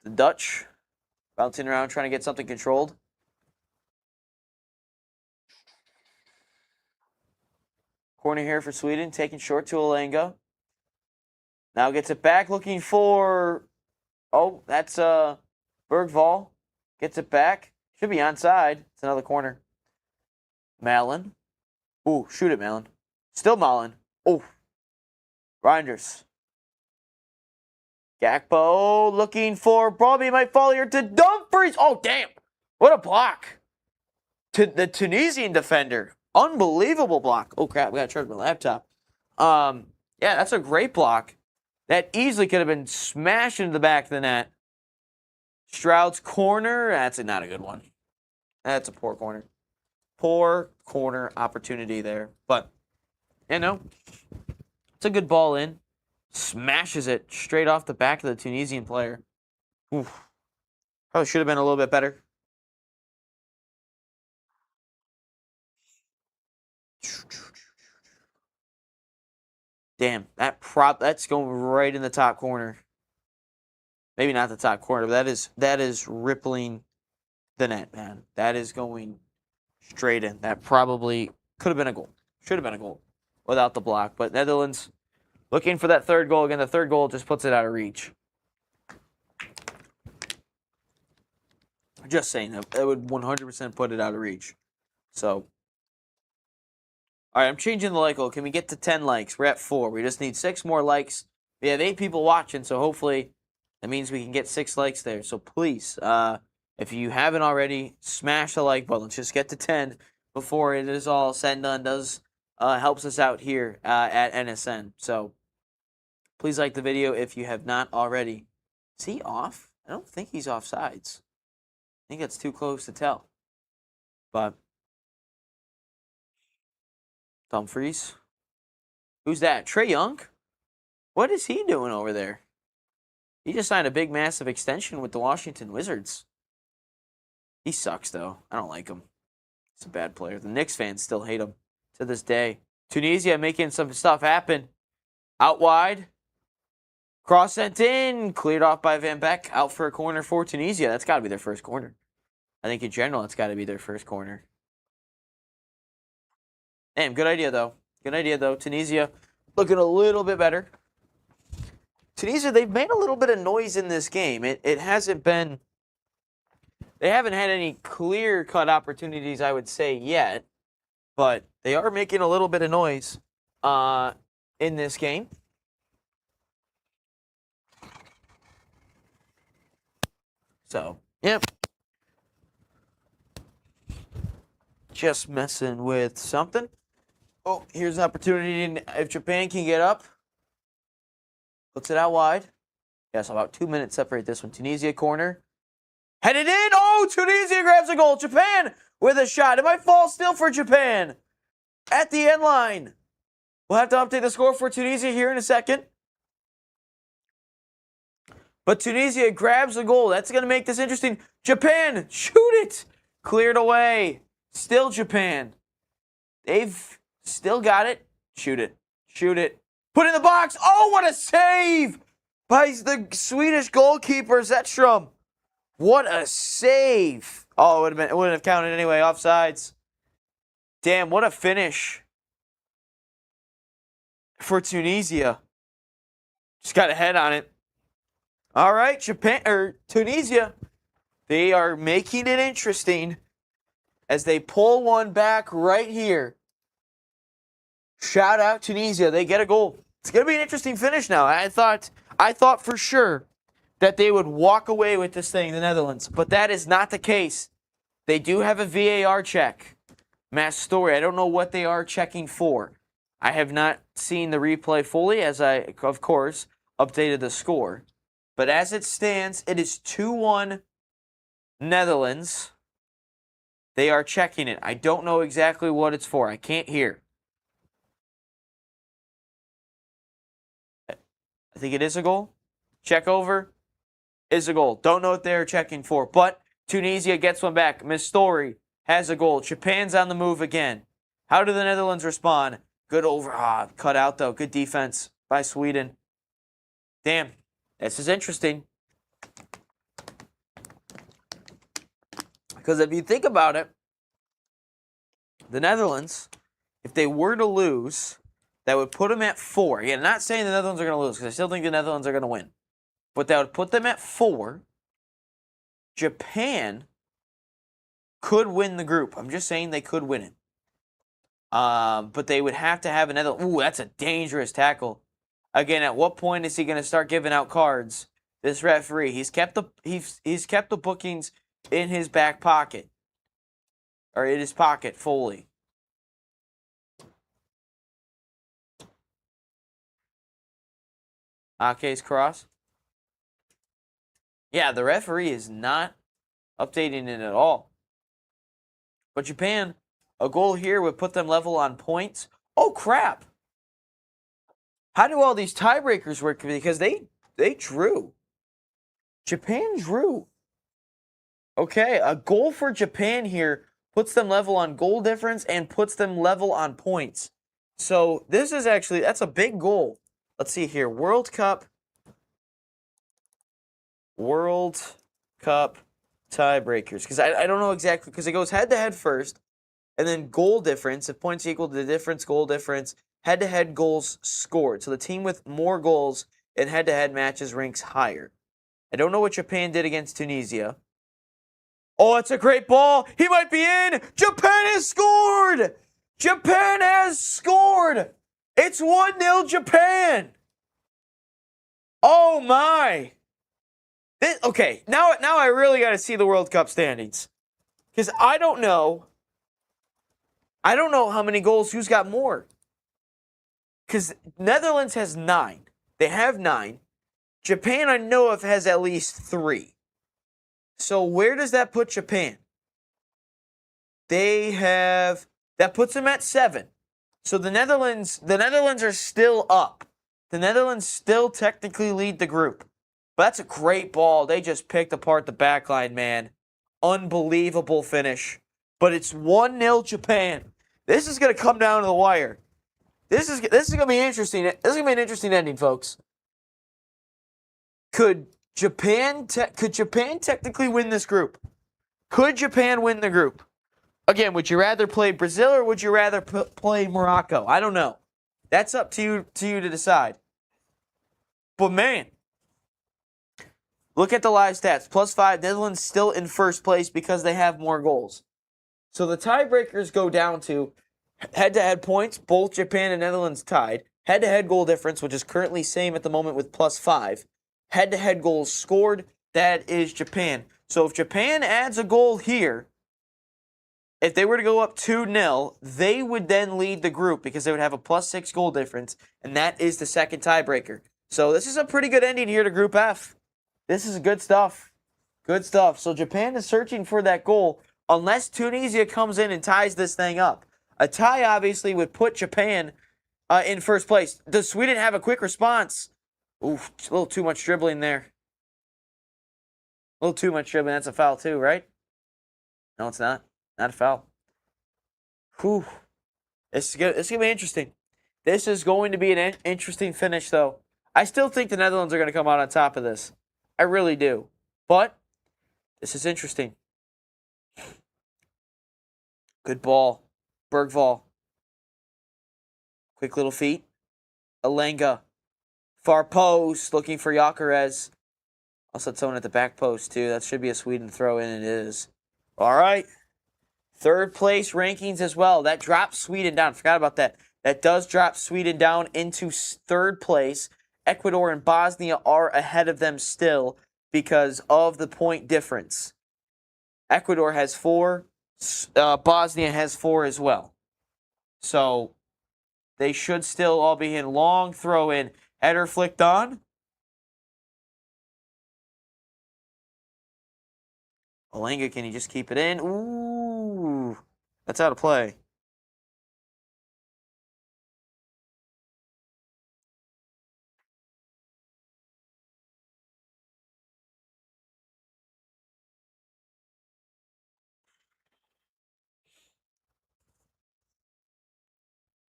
The Dutch bouncing around trying to get something controlled. Corner here for Sweden, taking short to Alenga. Now gets it back, looking for... Oh, that's Bergvall. Gets it back. Should be onside. It's another corner. Malin. Ooh, shoot it, Malin. Still Malin. Oh. Reinders. Gakpo looking for Bobby, might fall here to Dumfries. Oh, damn. What a block. To the Tunisian defender. Unbelievable block. Oh, crap. We got to charge my laptop. Yeah, that's a great block. That easily could have been smashed into the back of the net. Stroud's corner. That's not a good one. That's a poor corner. Poor corner opportunity there. But, you know, it's a good ball in. Smashes it straight off the back of the Tunisian player. Oof. Probably should have been a little bit better. Damn, that's going right in the top corner. Maybe not the top corner, but that is rippling the net, man. That is going straight in. That probably could have been a goal. Should have been a goal without the block. But Netherlands looking for that third goal. Again, the third goal just puts it out of reach. Just saying, that would 100% put it out of reach. So, all right, I'm changing the like goal. Can we get to 10 likes? We're at 4. We just need 6 more likes. We have 8 people watching, so hopefully that means we can get 6 likes there. So please, if you haven't already, smash the like button. Let's just get to 10 before it is all said and done. Does helps us out here at NSN. So please like the video if you have not already. Is he off? I don't think he's off sides. I think that's too close to tell. But Dumfries. Who's that? Trae Young? What is he doing over there? He just signed a big, massive extension with the Washington Wizards. He sucks, though. I don't like him. He's a bad player. The Knicks fans still hate him to this day. Tunisia making some stuff happen. Out wide. Cross sent in. Cleared off by Van Beek. Out for a corner for Tunisia. That's got to be their first corner. I think in general, it's got to be their first corner. Damn, good idea, though. Good idea, though. Tunisia looking a little bit better. Tunisia, they've made a little bit of noise in this game. It hasn't been... They haven't had any clear-cut opportunities, I would say, yet. But they are making a little bit of noise in this game. So, yep. just messing with something. Oh, here's an opportunity. If Japan can get up, puts it out wide. Yes, about 2 minutes separate this one. Tunisia corner. Headed in. Oh, Tunisia grabs a goal. Japan with a shot. It might fall still for Japan at the end line. We'll have to update the score for Tunisia here in a second. But Tunisia grabs a goal. That's going to make this interesting. Japan, shoot it. Cleared away. Still Japan. They've still got it. Shoot it. Shoot it. Put it in the box. Oh, what a save by the Swedish goalkeeper, Zetstrom. What a save. Oh, it wouldn't have counted anyway. Offsides. Damn, what a finish for Tunisia. Just got a head on it. All right, Tunisia, they are making it interesting as they pull one back right here. Shout out Tunisia, they get a goal. It's going to be an interesting finish now. I thought for sure that they would walk away with this thing, the Netherlands, but that is not the case. They do have a VAR check. Mass story, I don't know what they are checking for. I have not seen the replay fully as I, of course, updated the score. But as it stands, it is 2-1 Netherlands. They are checking it. I don't know exactly what it's for. I can't hear. I think it is a goal. Check over. Is a goal. Don't know what they're checking for. But Tunisia gets one back. Miss Story has a goal. Japan's on the move again. How do the Netherlands respond? Good over. Cut out though. Good defense by Sweden. Damn. This is interesting. Because if you think about it, the Netherlands, if they were to lose, that would put them at 4. Again, not saying the Netherlands are going to lose, because I still think the Netherlands are going to win. But that would put them at 4. Japan could win the group. I'm just saying they could win it. But they would have to have another. Ooh, that's a dangerous tackle. Again, at what point is he going to start giving out cards? This referee, he's kept the bookings in his back pocket, or in his pocket fully. Ake's cross. Yeah, the referee is not updating it at all. But Japan, a goal here would put them level on points. Oh, crap. How do all these tiebreakers work? Because they drew. Japan drew. Okay, a goal for Japan here puts them level on goal difference and puts them level on points. So this is actually, that's a big goal. Let's see here. World Cup tiebreakers. Because I don't know exactly, because it goes head-to-head first, and then goal difference. If points equal to the difference, goal difference, head-to-head goals scored. So the team with more goals in head-to-head matches ranks higher. I don't know what Japan did against Tunisia. Oh, it's a great ball. He might be in. Japan has scored. Japan has scored. It's 1-0 Japan. Oh, my. Okay, now I really got to see the World Cup standings. Because I don't know how many goals, who's got more. Because Netherlands has 9. They have 9. Japan, I know of, has at least 3. So where does that put Japan? That puts them at 7. So the Netherlands are still up. The Netherlands still technically lead the group. But that's a great ball. They just picked apart the backline, man. Unbelievable finish. But it's 1-0 Japan. This is going to come down to the wire. This is going to be interesting. This is going to be an interesting ending, folks. Could Japan technically win this group? Could Japan win the group? Again, would you rather play Brazil or would you rather play Morocco? I don't know. That's up to you to decide. But man, look at the live stats. +5, Netherlands still in first place because they have more goals. So the tiebreakers go down to head-to-head points, both Japan and Netherlands tied. Head-to-head goal difference, which is currently same at the moment with +5. Head-to-head goals scored, that is Japan. So if Japan adds a goal here, If they were to go up 2-0, they would then lead the group because they would have a +6 goal difference, and that is the second tiebreaker. So this is a pretty good ending here to Group F. This is good stuff. Good stuff. So Japan is searching for that goal unless Tunisia comes in and ties this thing up. A tie obviously would put Japan in first place. Does Sweden have a quick response? Oof, a little too much dribbling there. A little too much dribbling. That's a foul too, right? No, it's not. Not a foul. Whew. This is going to be interesting. This is going to be an interesting finish, though. I still think the Netherlands are going to come out on top of this. I really do. But this is interesting. Good ball. Bergvall. Quick little feet. Alenga. Far post. Looking for Gyökeres. Also someone at the back post, too. That should be a Sweden throw in. It is. All right. Third place rankings as well. That drops Sweden down. Forgot about that. That does drop Sweden down into third place. Ecuador and Bosnia are ahead of them still because of the point difference. Ecuador has 4. Bosnia has 4 as well. So they should still all be in. Long throw in. Header flicked on. Alenga, can he just keep it in? Ooh, that's out of play.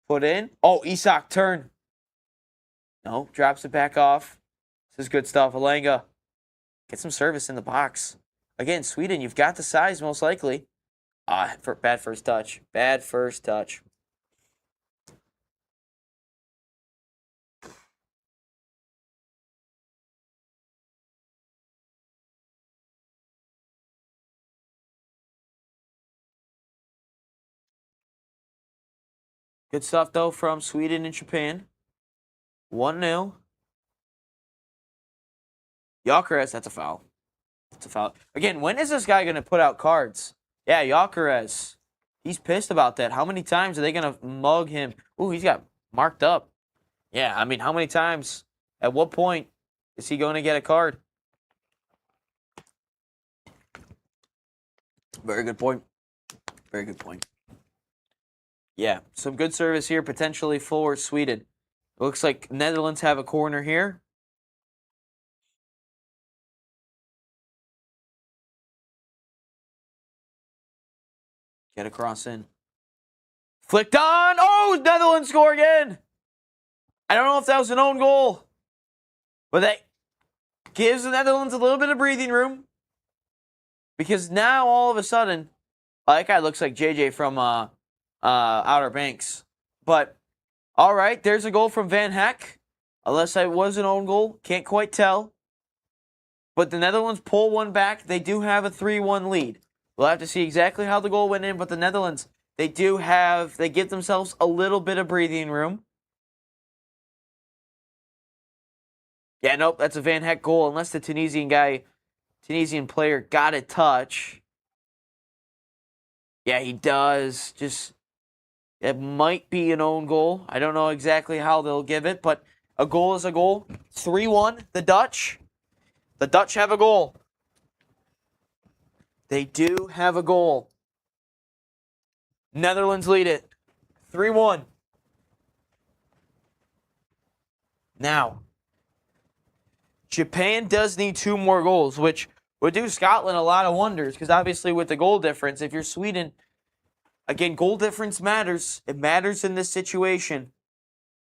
Put in. Oh, Isak, turn. No, drops it back off. This is good stuff. Alenga, get some service in the box. Again, Sweden, you've got the size most likely. Bad first touch. Bad first touch. Good stuff, though, from Sweden and Japan. 1-0. Gyökeres, that's a foul. That's a foul. Again, when is this guy going to put out cards? Yeah, Gyökeres. He's pissed about that. How many times are they going to mug him? Ooh, he's got marked up. Yeah, I mean, how many times? At what point is he going to get a card? Very good point. Very good point. Yeah, some good service here potentially for Sweden. It looks like Netherlands have a corner here. Get a cross in. Flicked on. Oh, Netherlands score again. I don't know if that was an own goal. But that gives the Netherlands a little bit of breathing room. Because now, all of a sudden, that guy looks like JJ from Outer Banks. But, all right, there's a goal from Van Heck. Unless it was an own goal. Can't quite tell. But the Netherlands pull one back. They do have a 3-1 lead. We'll have to see exactly how the goal went in. But the Netherlands, they give themselves a little bit of breathing room. Yeah, nope, that's a Van Heck goal. Unless the Tunisian player got a touch. Yeah, he does. It might be an own goal. I don't know exactly how they'll give it, but a goal is a goal. 3-1, the Dutch. The Dutch have a goal. They do have a goal. Netherlands lead it. 3-1. Now, Japan does need 2 more goals, which would do Scotland a lot of wonders, because obviously with the goal difference, if you're Sweden, again, goal difference matters. It matters in this situation.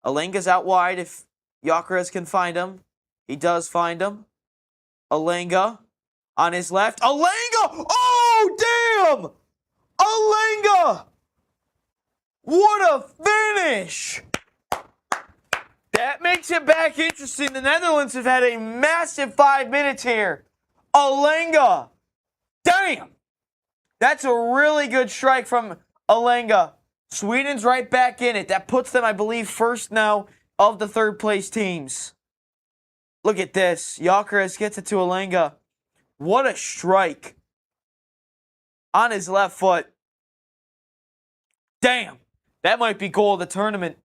Alenga's out wide if Gyökeres can find him. He does find him. Alenga on his left. Alenga! Oh, damn! Alenga! What a finish! That makes it back interesting. The Netherlands have had a massive 5 minutes here. Alenga. Damn! That's a really good strike from Alenga. Sweden's right back in it. That puts them, I believe, first now of the third place teams. Look at this. Gyökeres gets it to Alenga. What a strike. On his left foot. Damn. That might be goal of the tournament.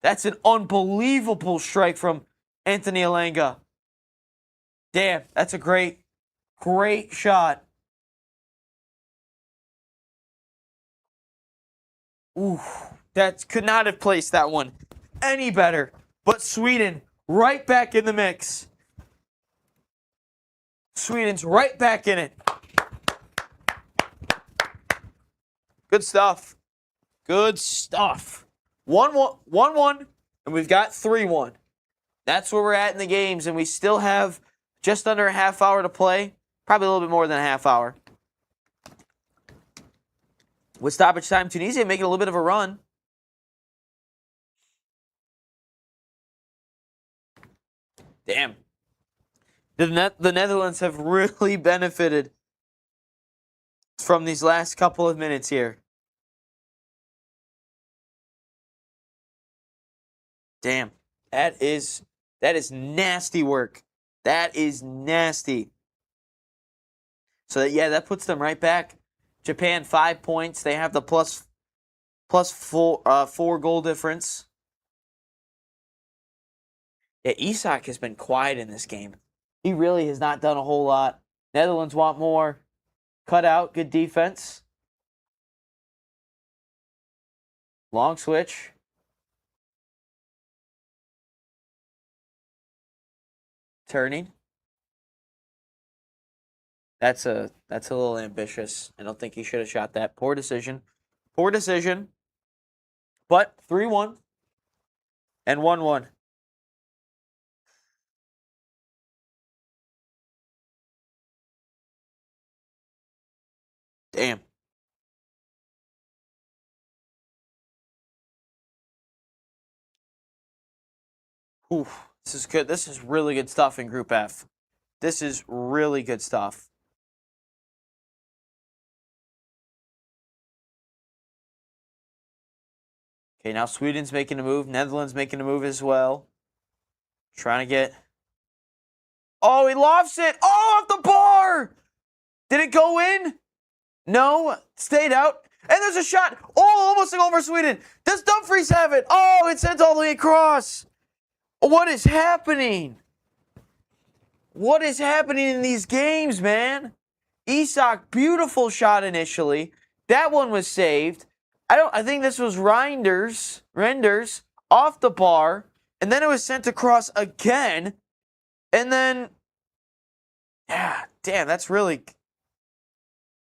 That's an unbelievable strike from Anthony Elanga. Damn, that's a great shot. Ooh, that could not have placed that one any better. But Sweden right back in the mix. Sweden's right back in it. Good stuff. Good stuff. 1-1, and we've got 3-1. That's where we're at in the games, and we still have just under a half hour to play. Probably a little bit more than a half hour. With stoppage time, Tunisia making a little bit of a run. Damn. The Netherlands have really benefited from these last couple of minutes here. Damn. That is nasty work. That is nasty. So that puts them right back. Japan 5 points. They have the plus 4 goal difference. Yeah, Isak has been quiet in this game. He really has not done a whole lot. Netherlands want more. Cut out. Good defense. Long switch. Turning. That's a little ambitious. I don't think he should have shot that. Poor decision. Poor decision. But 3-1 and 1-1. Damn. Oof. This is good. This is really good stuff in Group F. This is really good stuff. Okay, now Sweden's making a move. Netherlands making a move as well. Trying to get... Oh, he lofts it. Oh, off the bar! Did it go in? No. Stayed out. And there's a shot. Oh, almost a goal for Sweden. Does Dumfries have it? Oh, it sent all the way across. What is happening? What is happening in these games, man? Isak, beautiful shot initially. That one was saved. I think this was Renders off the bar, and then it was sent across again. And then damn, that's really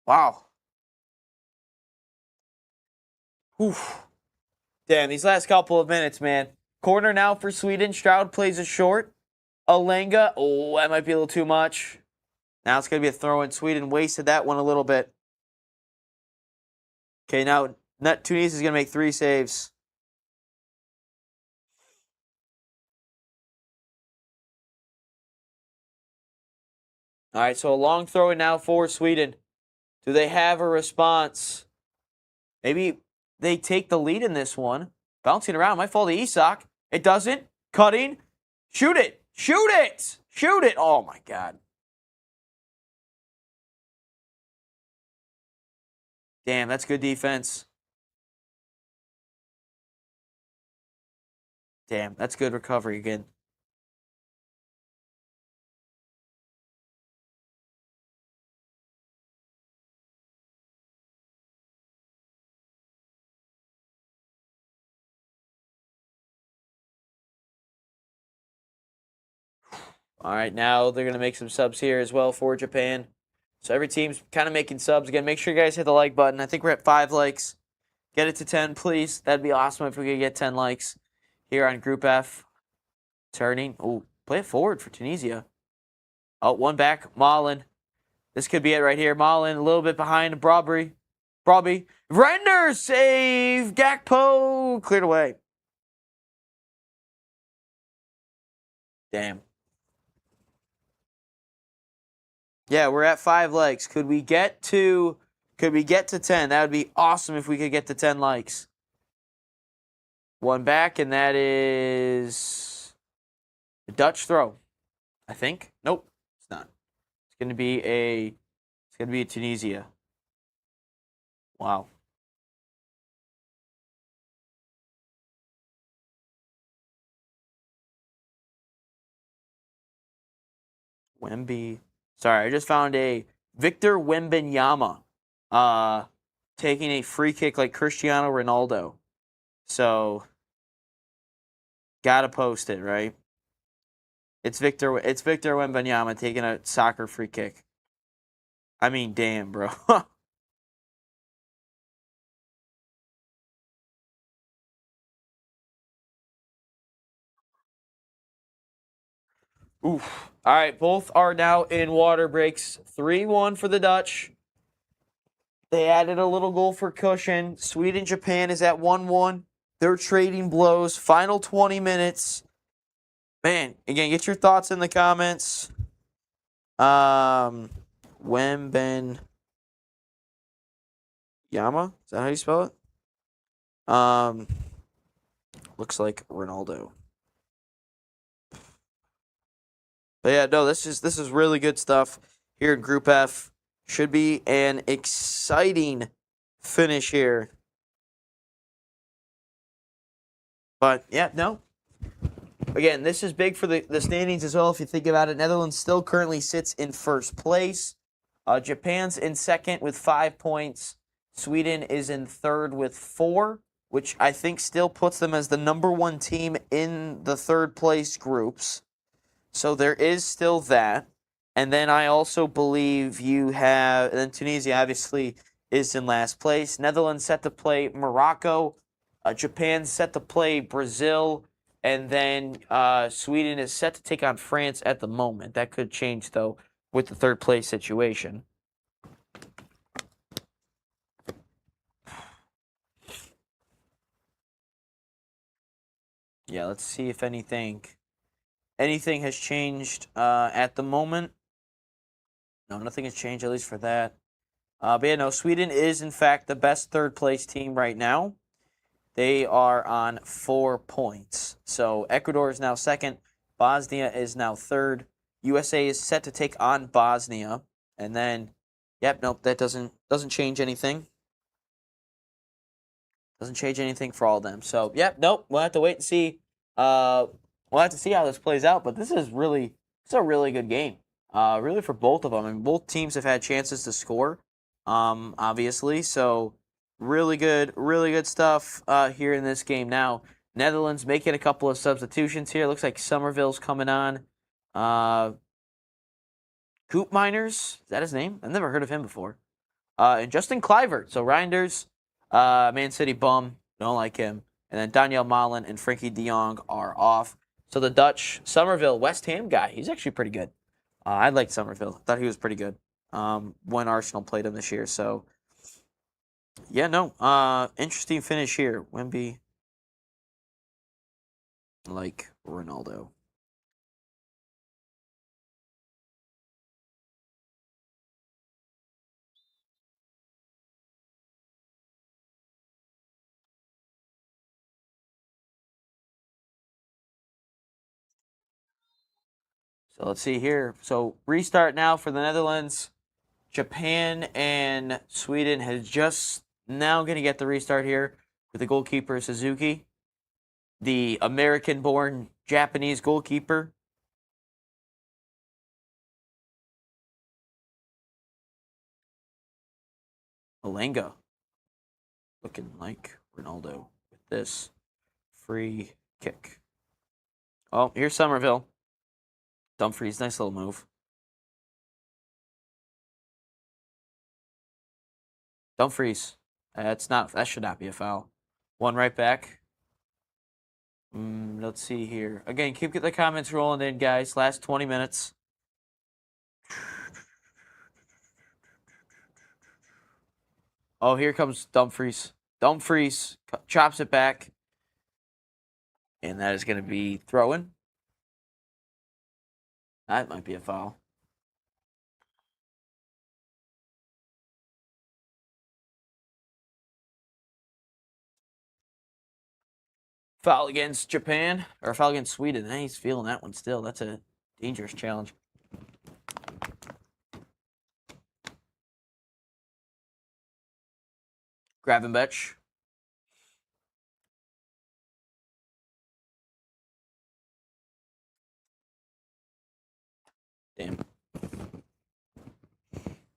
wow. Oof. Damn, these last couple of minutes, man. Corner now for Sweden. Stroud plays a short. Elanga. Oh, that might be a little too much. Now it's going to be a throw in. Sweden wasted that one a little bit. Okay, now Tunisia is going to make 3 saves. All right, so a long throw in now for Sweden. Do they have a response? Maybe they take the lead in this one. Bouncing around. Might fall to Isak. It doesn't. Cutting. Shoot it. Shoot it. Shoot it. Oh, my God. Damn, that's good defense. Damn, that's good recovery again. All right, now they're going to make some subs here as well for Japan. So every team's kind of making subs. Again, make sure you guys hit the like button. I think we're at 5 likes. Get it to 10, please. That'd be awesome if we could get 10 likes here on Group F. Turning. Oh, play it forward for Tunisia. Oh, one back. Malen. This could be it right here. Malen a little bit behind Brobby. Render save. Gakpo cleared away. Damn. Yeah, we're at 5 likes. Could we get to 10? That would be awesome if we could get to 10 likes. One back, and that is a Dutch throw, I think. Nope, it's not. It's gonna be a Tunisia. Wow. Wemby. Sorry, I just found a Victor Wembanyama taking a free kick like Cristiano Ronaldo. So, gotta post it, right? It's Victor Wembanyama taking a soccer free kick. I mean, damn, bro. Oof. All right, both are now in water breaks. 3-1 for the Dutch. They added a little goal for cushion. Sweden, Japan is at 1-1. They're trading blows. Final 20 minutes. Man, again, get your thoughts in the comments. Wemben Yama? Is that how you spell it? Looks like Ronaldo. But yeah, no, this is really good stuff here in Group F. Should be an exciting finish here. But yeah, no. Again, this is big for the standings as well. If you think about it, Netherlands still currently sits in first place. Japan's in second with 5 points. Sweden is in third with 4, which I think still puts them as the number 1 team in the third place groups. So there is still that. And then I also believe you have, and then Tunisia obviously is in last place. Netherlands set to play Morocco. Japan set to play Brazil. And then Sweden is set to take on France at the moment. That could change, though, with the third place situation. Yeah, let's see if anything has changed at the moment. No, nothing has changed, at least for that. But yeah, no, Sweden is, in fact, the best third-place team right now. They are on 4 points. So Ecuador is now second. Bosnia is now third. USA is set to take on Bosnia. And then, yep, nope, that doesn't change anything. Doesn't change anything for all of them. So, yep, nope, we'll have to wait and see. We'll have to see how this plays out. But this is a really good game. Really for both of them. I mean, both teams have had chances to score, obviously. So really good stuff here in this game now. Netherlands making a couple of substitutions here. Looks like Somerville's coming on. Coop Miners, is that his name? I've never heard of him before. And Justin Kluivert. So Reinders, Man City bum, don't like him. And then Daniel Malen and Frankie de Jong are off. So the Dutch, Somerville, West Ham guy, he's actually pretty good. I liked Somerville. Thought he was pretty good when Arsenal played him this year. So, yeah, no. Interesting finish here. Wemby, like Ronaldo. So let's see here. So restart now for the Netherlands. Japan and Sweden has just now going to get the restart here with the goalkeeper Suzuki, the American-born Japanese goalkeeper. Alenga, looking like Ronaldo with this free kick. Oh, here's Somerville. Dumfries, nice little move. Dumfries, that should not be a foul. One right back. Let's see here. Again, keep the comments rolling in, guys. Last 20 minutes. Oh, here comes Dumfries. Dumfries chops it back. And that is going to be throw-in. That might be a foul. Foul against Japan, or foul against Sweden. He's feeling that one still. That's a dangerous challenge. Gravenberch. Damn.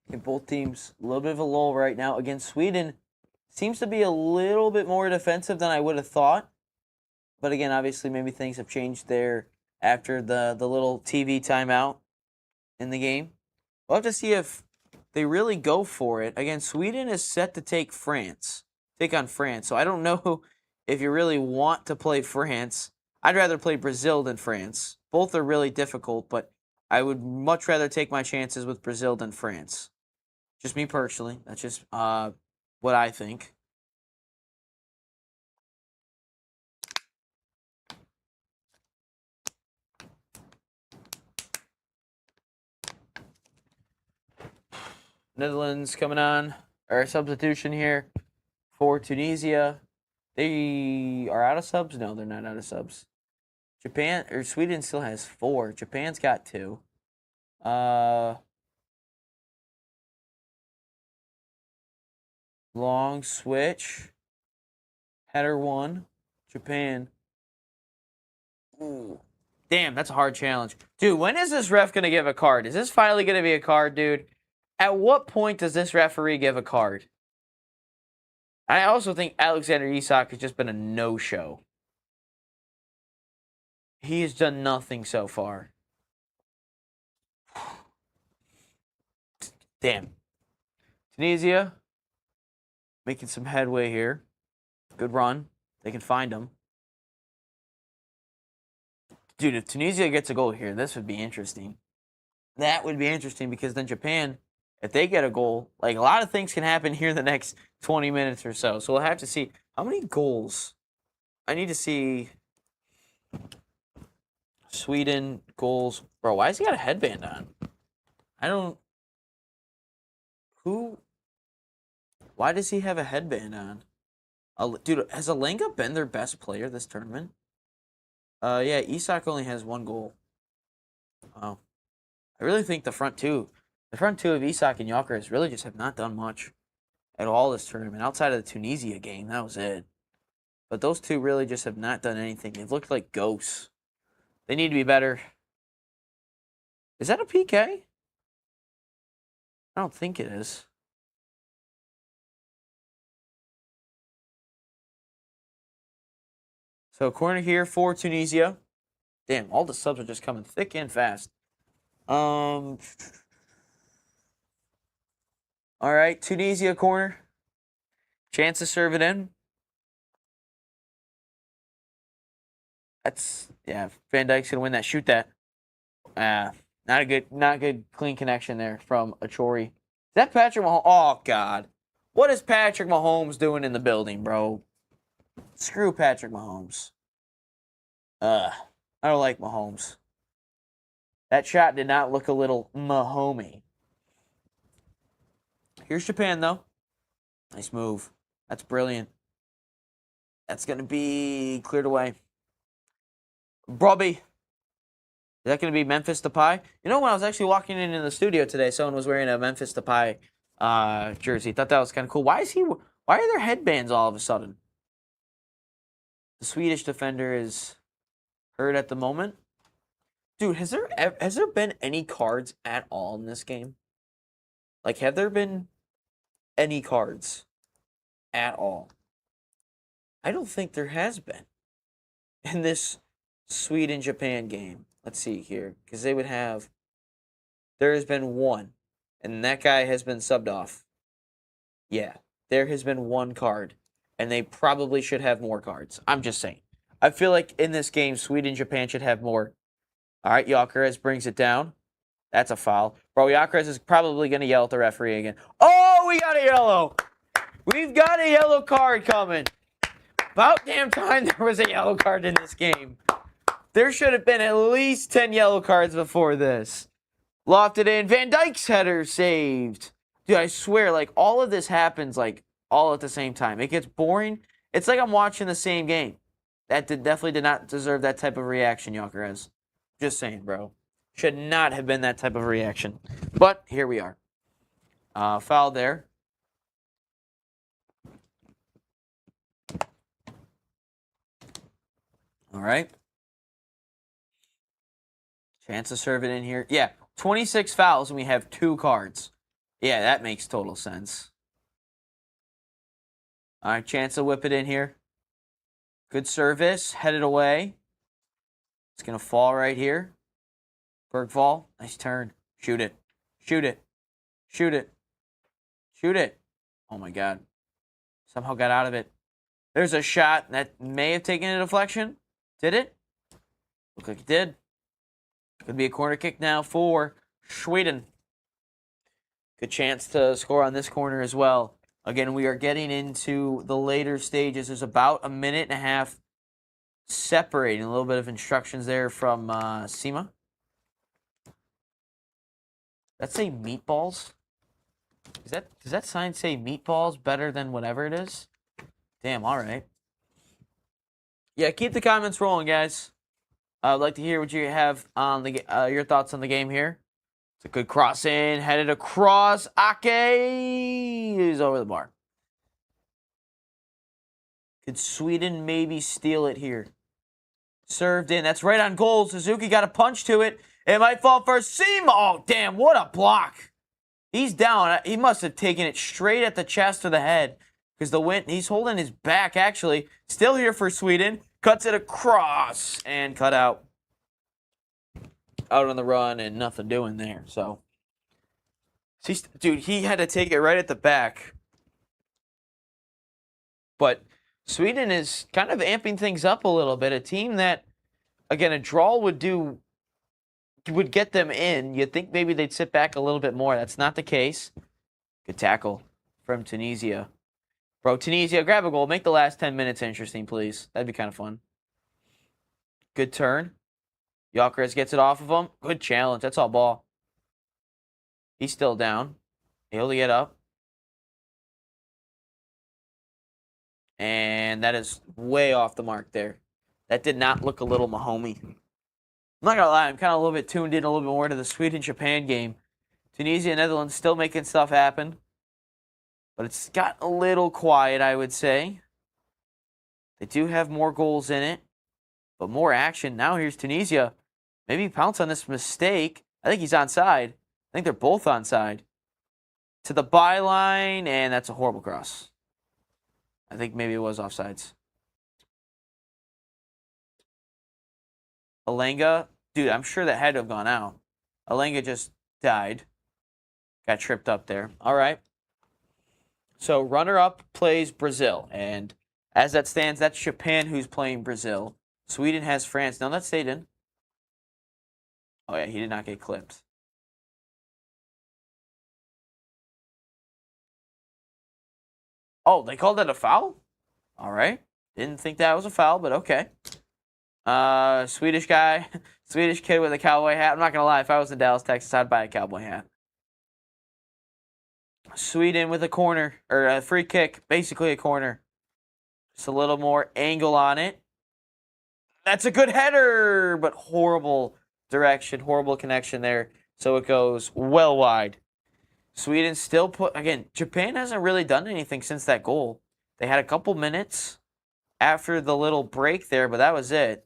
Okay, both teams a little bit of a lull right now. Against Sweden, seems to be a little bit more defensive than I would have thought. But again, obviously, maybe things have changed there after the little TV timeout in the game. We'll have to see if they really go for it. Again, Sweden is set to take on France. So I don't know if you really want to play France. I'd rather play Brazil than France. Both are really difficult, but I would much rather take my chances with Brazil than France. Just me personally. That's just what I think. Netherlands coming on. Our substitution here for Tunisia. They are out of subs? No, they're not out of subs. Sweden still has 4. Japan's got 2. Long switch. Header 1. Japan. Ooh. Damn, that's a hard challenge. Dude, when is this ref going to give a card? Is this finally going to be a card, dude? At what point does this referee give a card? I also think Alexander Isak has just been a no-show. He has done nothing so far. Damn. Tunisia making some headway here. Good run. They can find him. Dude, if Tunisia gets a goal here, this would be interesting. That would be interesting because then Japan, if they get a goal, like a lot of things can happen here in the next 20 minutes or so. So we'll have to see how many goals. I need to see Sweden goals. Bro, why has he got a headband on? Why does he have a headband on? Dude, has Alenga been their best player this tournament? Yeah, Isak only has 1 goal. Wow. I really think the front two of Isak and Gyökeres really just have not done much at all this tournament. Outside of the Tunisia game, that was it. But those two really just have not done anything. They've looked like ghosts. They need to be better. Is that a PK? I don't think it is. So corner here for Tunisia. Damn, all the subs are just coming thick and fast. All right, Tunisia corner. Chance to serve it in. Yeah, Van Dijk's gonna win that. Shoot that. Not good clean connection there from Achori. Is that Patrick Mahomes? Oh God. What is Patrick Mahomes doing in the building, bro? Screw Patrick Mahomes. I don't like Mahomes. That shot did not look a little Mahomey. Here's Japan, though. Nice move. That's brilliant. That's going to be cleared away. Brobby. Is that going to be Memphis Depay? You know, when I was actually walking into the studio today, someone was wearing a Memphis Depay jersey. Thought that was kind of cool. Why are there headbands all of a sudden? The Swedish defender is hurt at the moment. Dude, has there been any cards at all in this game? Like, have there been any cards at all? I don't think there has been in this Sweden-Japan game. Let's see here, because they would have. There has been 1, and that guy has been subbed off. Yeah, there has been 1 card, and they probably should have more cards. I'm just saying. I feel like in this game, Sweden-Japan should have more. All right, Gyökeres brings it down. That's a foul. Bro, Gyökeres is probably going to yell at the referee again. Oh, we got a yellow. We've got a yellow card coming. About damn time there was a yellow card in this game. There should have been at least 10 yellow cards before this. Lofted in. Van Dijk's header saved. Dude, I swear, like, all of this happens, like, all at the same time. It gets boring. It's like I'm watching the same game. That definitely did not deserve that type of reaction, Gyökeres. Just saying, bro. Should not have been that type of reaction. But here we are. Foul there. All right. Chance to serve it in here. Yeah, 26 fouls and we have 2 cards. Yeah, that makes total sense. All right, chance to whip it in here. Good service, headed away. It's going to fall right here. Bergvall, nice turn. Shoot it. Shoot it. Shoot it. Shoot it. Oh my God. Somehow got out of it. There's a shot that may have taken a deflection. Did it? Looked like it did. Could be a corner kick now for Sweden. Good chance to score on this corner as well. Again, we are getting into the later stages. There's about a minute and a half separating. A little bit of instructions there from Sima. That say meatballs? Does that sign say meatballs better than whatever it is? Damn, all right. Yeah, keep the comments rolling, guys. I'd like to hear what you have on the your thoughts on the game here. It's a good cross in, headed across. Ake is over the bar. Could Sweden maybe steal it here? Served in. That's right on goal. Suzuki got a punch to it. It might fall for Sima. Oh, damn, what a block. He's down. He must have taken it straight at the chest or the head. Because the wind, he's holding his back, actually. Still here for Sweden. Cuts it across and cut out. Out on the run and nothing doing there. So, dude, he had to take it right at the back. But Sweden is kind of amping things up a little bit. A team that, again, a draw would get them in. You'd think maybe they'd sit back a little bit more. That's not the case. Good tackle from Tunisia. Bro, Tunisia, grab a goal. Make the last 10 minutes interesting, please. That'd be kind of fun. Good turn. Gyökeres gets it off of him. Good challenge. That's all ball. He's still down. He'll get up. And that is way off the mark there. That did not look a little Mahomey. I'm not going to lie. I'm kind of a little bit tuned in a little bit more to the Sweden-Japan game. Tunisia and Netherlands still making stuff happen. But it's got a little quiet, I would say. They do have more goals in it, but more action. Now here's Tunisia. Maybe pounce on this mistake. I think he's onside. I think they're both onside. To the byline, and that's a horrible cross. I think maybe it was offsides. Alenga, dude, I'm sure that had to have gone out. Alenga just died. Got tripped up there. All right. So runner-up plays Brazil, and as that stands, that's Japan who's playing Brazil. Sweden has France. Now that stayed in. Oh yeah, he did not get clipped. Oh, they called that a foul? All right. Didn't think that was a foul, but okay. Swedish guy, Swedish kid with a cowboy hat. I'm not gonna lie, if I was in Dallas, Texas, I'd buy a cowboy hat. Sweden with a corner, or a free kick, basically a corner. Just a little more angle on it. That's a good header, but horrible direction, horrible connection there. So it goes well wide. Sweden still again, Japan hasn't really done anything since that goal. They had a couple minutes after the little break there, but that was it.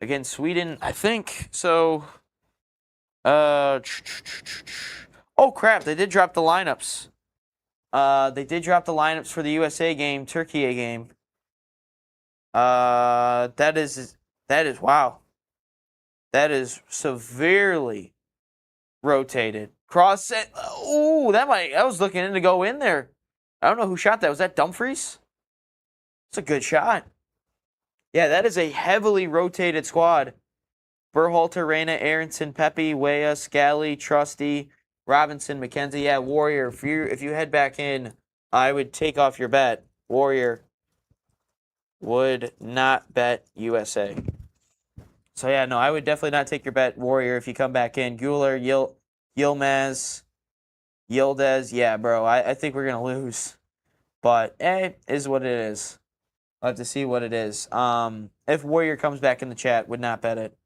Again, Sweden, I think, so... Oh, crap, they did drop the lineups. They did drop the lineups for the USA game, Turkey game. That is, wow. That is severely rotated. Cross set. Ooh, that was looking in to go in there. I don't know who shot that. Was that Dumfries? It's a good shot. Yeah, that is a heavily rotated squad. Berhalter, Reyna, Aronson, Pepe, Weah, Scally, Trusty, Robinson, McKenzie. Yeah, Warrior. If you head back in, I would take off your bet. Warrior would not bet USA. So yeah, no, I would definitely not take your bet, Warrior, if you come back in. Guler, Yilmaz, Yildiz. Yeah, bro, I think we're gonna lose. But is what it is. I'll have to see what it is. If Warrior comes back in the chat, would not bet it.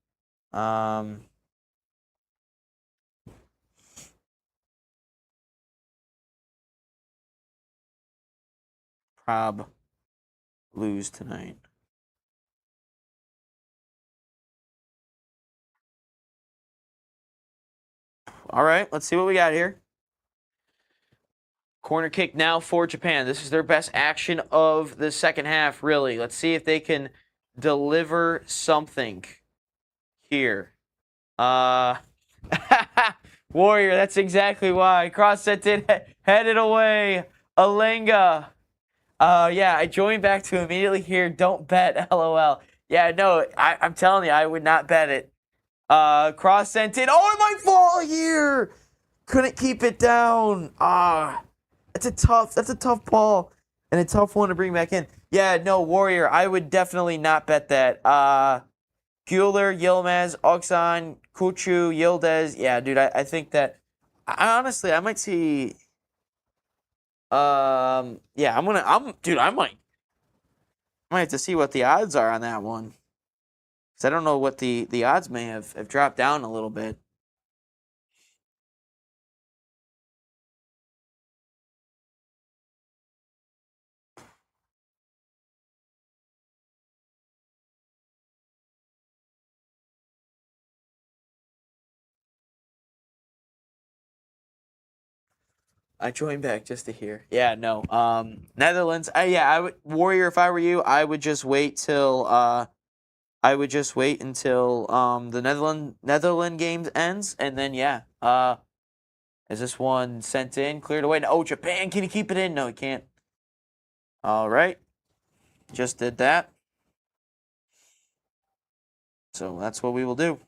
Prob lose tonight. All right, let's see what we got here. Corner kick now for Japan. This is their best action of the second half, really. Let's see if they can deliver something here. Warrior, that's exactly why. Cross sent it, headed away. Alenga. Yeah, I joined back to immediately here. Don't bet, LOL. Yeah, no, I'm telling you, I would not bet it. Cross sent it. Oh, it might fall here. Couldn't keep it down. That's a tough ball and a tough one to bring back in. Yeah, no, Warrior, I would definitely not bet that. Güler, Yilmaz, Oxan, Kuchu, Yildiz. Yeah, dude, I think that honestly I might see yeah, I might have to see what the odds are on that one. Cuz I don't know what the odds may have dropped down a little bit. I joined back just to hear. Yeah, no. Netherlands. Yeah, I would Warrior. If I were you, I would just wait till. The Netherlands games ends, and then yeah. Is this one sent in, cleared away? Oh, Japan. Can you keep it in? No, he can't. All right. Just did that. So that's what we will do.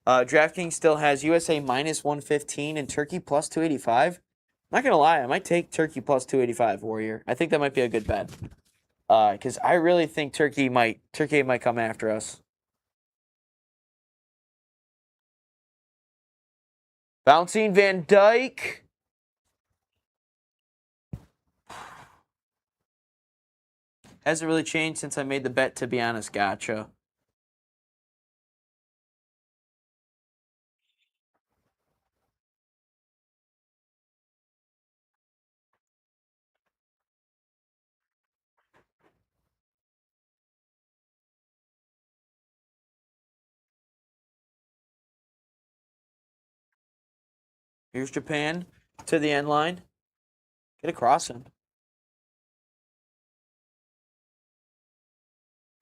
DraftKings still has USA minus 115 and Turkey plus 285. Not gonna lie, I might take Turkey plus 285, Warrior. I think that might be a good bet. Because I really think Turkey might come after us. Bouncing Van Dijk. Hasn't really changed since I made the bet, to be honest. Gotcha. Here's Japan to the end line. Get across him.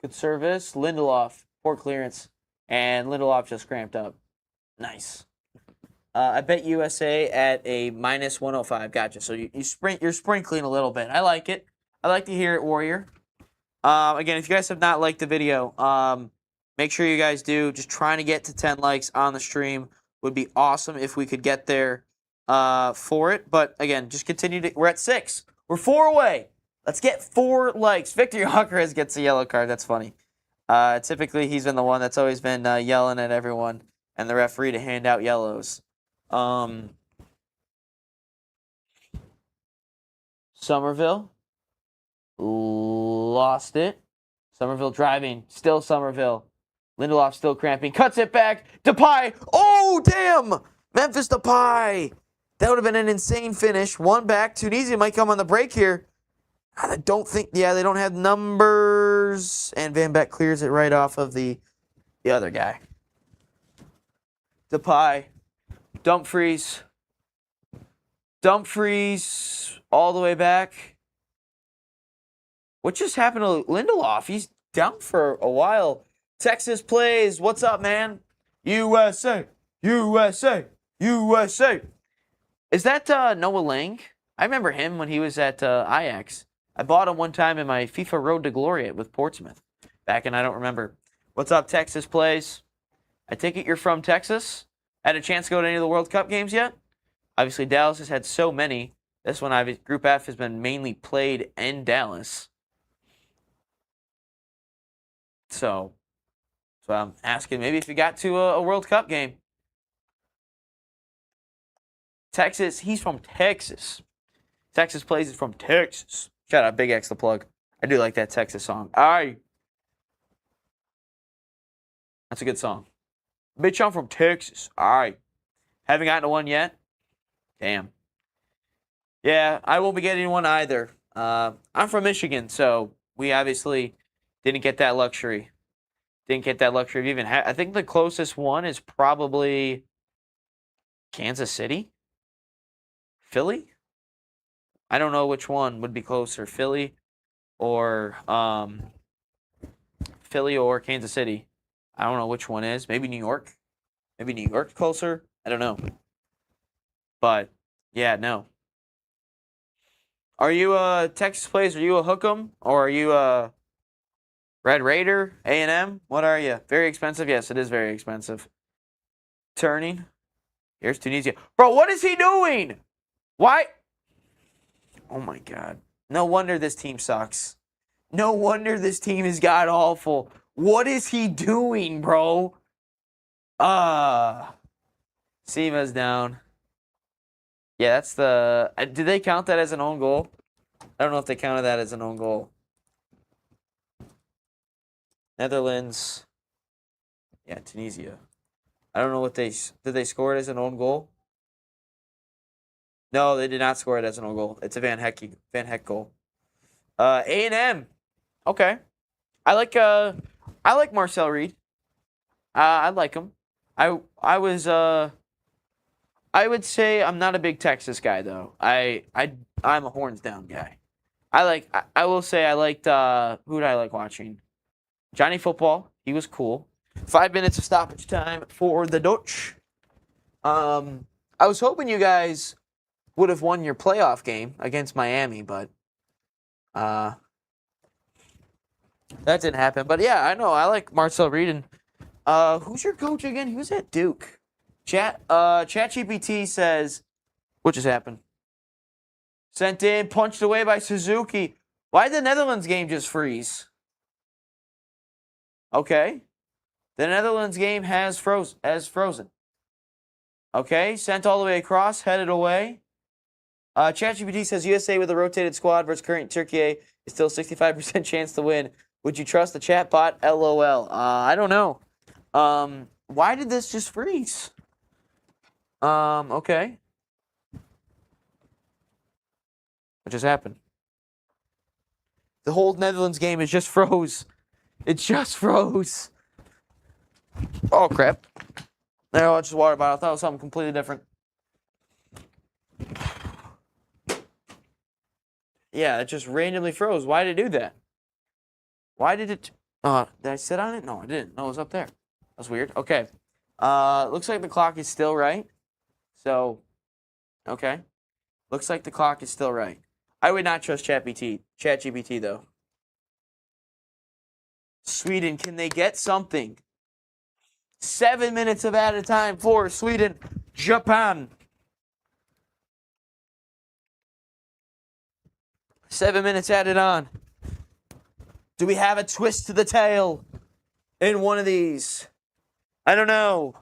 Good service. Lindelof, poor clearance. And Lindelof just cramped up. Nice. I bet USA at a minus 105. Gotcha. So you're sprinkling a little bit. I like it. I like to hear it, Warrior. Again, if you guys have not liked the video, make sure you guys do. Just trying to get to 10 likes on the stream would be awesome if we could get there for it. But again, just continue to. We're at 6. We're 4 away. Let's get 4 likes. Victor Jokeres gets a yellow card. That's funny. Typically, he's been the one that's always been yelling at everyone and the referee to hand out yellows. Somerville lost it. Somerville driving. Still Somerville. Lindelof still cramping. Cuts it back. Depay. Oh, damn. Memphis Depay. That would have been an insane finish. 1 back. Tunisia might come on the break here. I don't think, yeah, they don't have numbers. And Van Beek clears it right off of the other guy. Depay. Dumfries. All the way back. What just happened to Lindelof? He's down for a while. Texas plays. What's up, man? USA. Is that Noah Lang? I remember him when he was at Ajax. I bought him one time in my FIFA Road to Glory with Portsmouth. Back in, I don't remember. What's up, Texas plays? I take it you're from Texas? Had a chance to go to any of the World Cup games yet? Obviously, Dallas has had so many. This one, Group F, has been mainly played in Dallas. So I'm asking maybe if you got to a World Cup game. Texas, he's from Texas. Texas plays is from Texas. Shout out Big X the plug. I do like that Texas song. All right. That's a good song. Bitch, I'm from Texas. All right. Haven't gotten to one yet? Damn. Yeah, I won't be getting one either. I'm from Michigan, so we obviously didn't get that luxury. Didn't get that luxury of even. I think the closest one is probably Kansas City, Philly. I don't know which one would be closer, or Philly or Kansas City. I don't know which one is. Maybe New York. Maybe New York closer. I don't know. But yeah, no. Are you a Texas Plays? Are you a Hook'em or are you a Red Raider? A&M? What are you? Very expensive. Yes, it is very expensive. Turning. Here's Tunisia. Bro, what is he doing? Why? Oh my God. No wonder this team sucks. No wonder this team is god awful. What is he doing, bro? Seema's down. Yeah, that's the. Did they count that as an own goal? I don't know if they counted that as an own goal. Netherlands. Yeah, Tunisia. I don't know what did they score it as an own goal? No, they did not score it as an own goal. It's a Van Heck goal. A&M. Okay. I like Marcel Reed. I like him. I would say I'm not a big Texas guy though. I'm a horns down guy. I will say I liked who did I like watching? Johnny Football. He was cool. 5 minutes of stoppage time for the Dutch. I was hoping you guys would have won your playoff game against Miami, but that didn't happen. But yeah, I know I like Marcel Reed. And who's your coach again? Who's at Duke? ChatGPT says, what just happened? Sent in, punched away by Suzuki. Why did the Netherlands game just freeze? Okay. The Netherlands game has frozen. Okay, sent all the way across, headed away. ChatGPT says USA with a rotated squad versus current Turkey is still 65% chance to win. Would you trust the chatbot? LOL. I don't know. Why did this just freeze? Okay. What just happened? The whole Netherlands game is just froze. It just froze. Oh, crap. No, it's just water bottle. I thought it was something completely different. Yeah, it just randomly froze. Why did it do that? Why did it... did I sit on it? No, I didn't. No, it was up there. That's weird. Okay. Looks like the clock is still right. So, okay. Looks like the clock is still right. I would not trust ChatGPT, though. Sweden, can they get something? 7 minutes of added time for Sweden. Japan. 7 minutes added on. Do we have a twist to the tail in one of these? I don't know.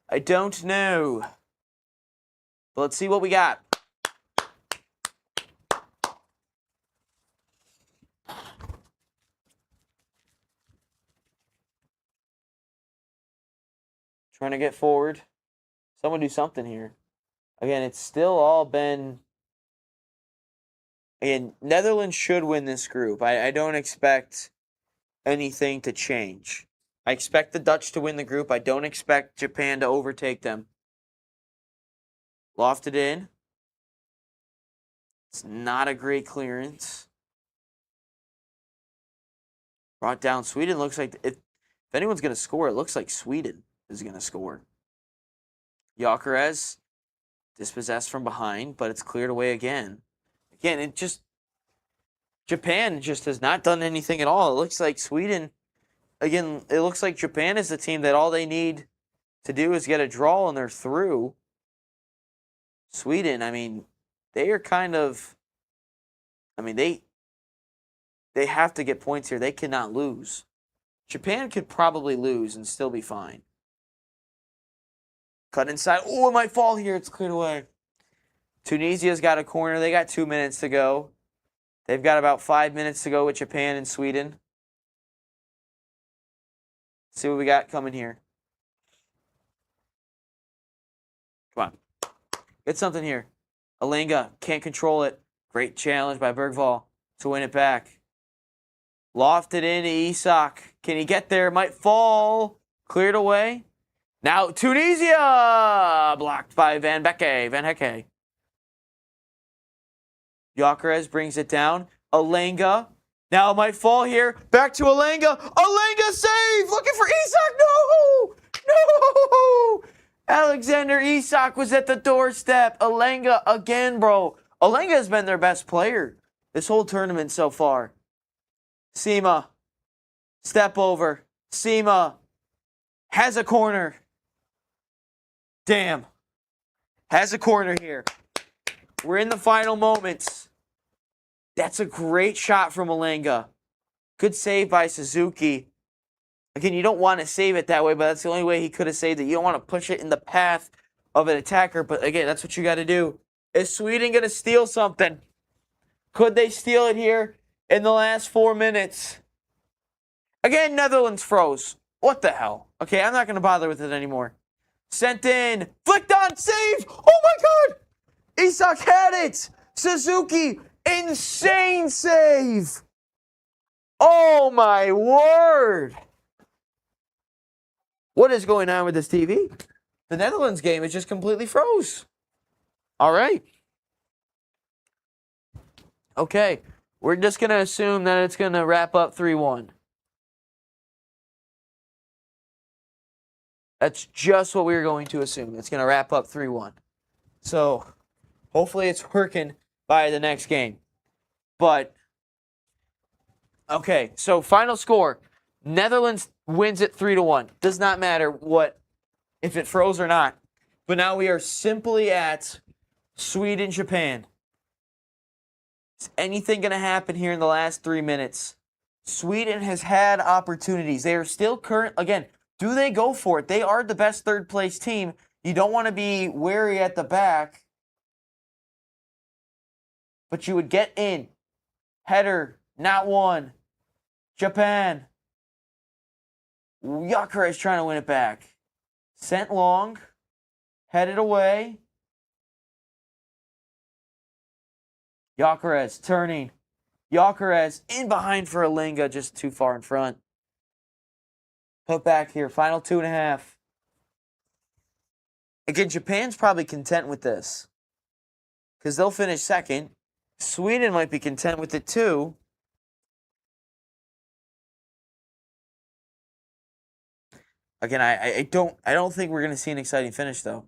I don't know. But let's see what we got. Trying to get forward. Someone do something here. Again, it's still all been... Again, Netherlands should win this group. I don't expect anything to change. I expect the Dutch to win the group. I don't expect Japan to overtake them. Lofted in. It's not a great clearance. Brought down. Sweden looks like... If anyone's going to score, it looks like Sweden is going to score. Gyökeres dispossessed from behind, but it's cleared away again. Again, it just... Japan just has not done anything at all. It looks like Sweden... Again, it looks like Japan is the team that all they need to do is get a draw and they're through. Sweden, I mean, they are kind of... I mean, they have to get points here. They cannot lose. Japan could probably lose and still be fine. Cut inside. Oh, it might fall here. It's cleared away. Tunisia's got a corner. They got 2 minutes to go. They've got about 5 minutes to go with Japan and Sweden. Let's see what we got coming here. Come on. Get something here. Alinga can't control it. Great challenge by Bergvall to win it back. Lofted into Isak. Can he get there? Might fall. Cleared away. Now Tunisia! Blocked by Van Hecke. Gyökeres brings it down. Alinga. Now it might fall here. Back to Alinga. Alinga save! Looking for Isak. No! No! Alexander Isak was at the doorstep. Alinga again, bro. Alinga has been their best player this whole tournament so far. Sima. Step over. Sima has a corner. Damn. Has a corner here. We're in the final moments. That's a great shot from Alinga. Good save by Suzuki. Again, you don't want to save it that way, but that's the only way he could have saved it. You don't want to push it in the path of an attacker, but again, that's what you got to do. Is Sweden going to steal something? Could they steal it here in the last 4 minutes? Again, Netherlands froze. What the hell? Okay, I'm not going to bother with it anymore. Sent in. Flicked on. Save. Oh my God. Isak had it. Suzuki. Insane save. Oh my word. What is going on with this TV? The Netherlands game is just completely froze. All right. Okay. We're just going to assume that it's going to wrap up 3-1. That's just what we were going to assume. It's going to wrap up 3-1. So, hopefully it's working by the next game. But, okay, so final score. Netherlands wins it 3-1. Does not matter if it froze or not. But now we are simply at Sweden, Japan. Is anything going to happen here in the last 3 minutes? Sweden has had opportunities. They are still again, do they go for it? They are the best third place team. You don't want to be wary at the back. But you would get in. Header, not one. Japan. Gyökeres trying to win it back. Sent long. Headed away. Gyökeres turning. Gyökeres in behind for Alinga, just too far in front. Put back here. Final 2.5. Again, Japan's probably content with this. Because they'll finish second. Sweden might be content with it too. Again, I don't think we're going to see an exciting finish though.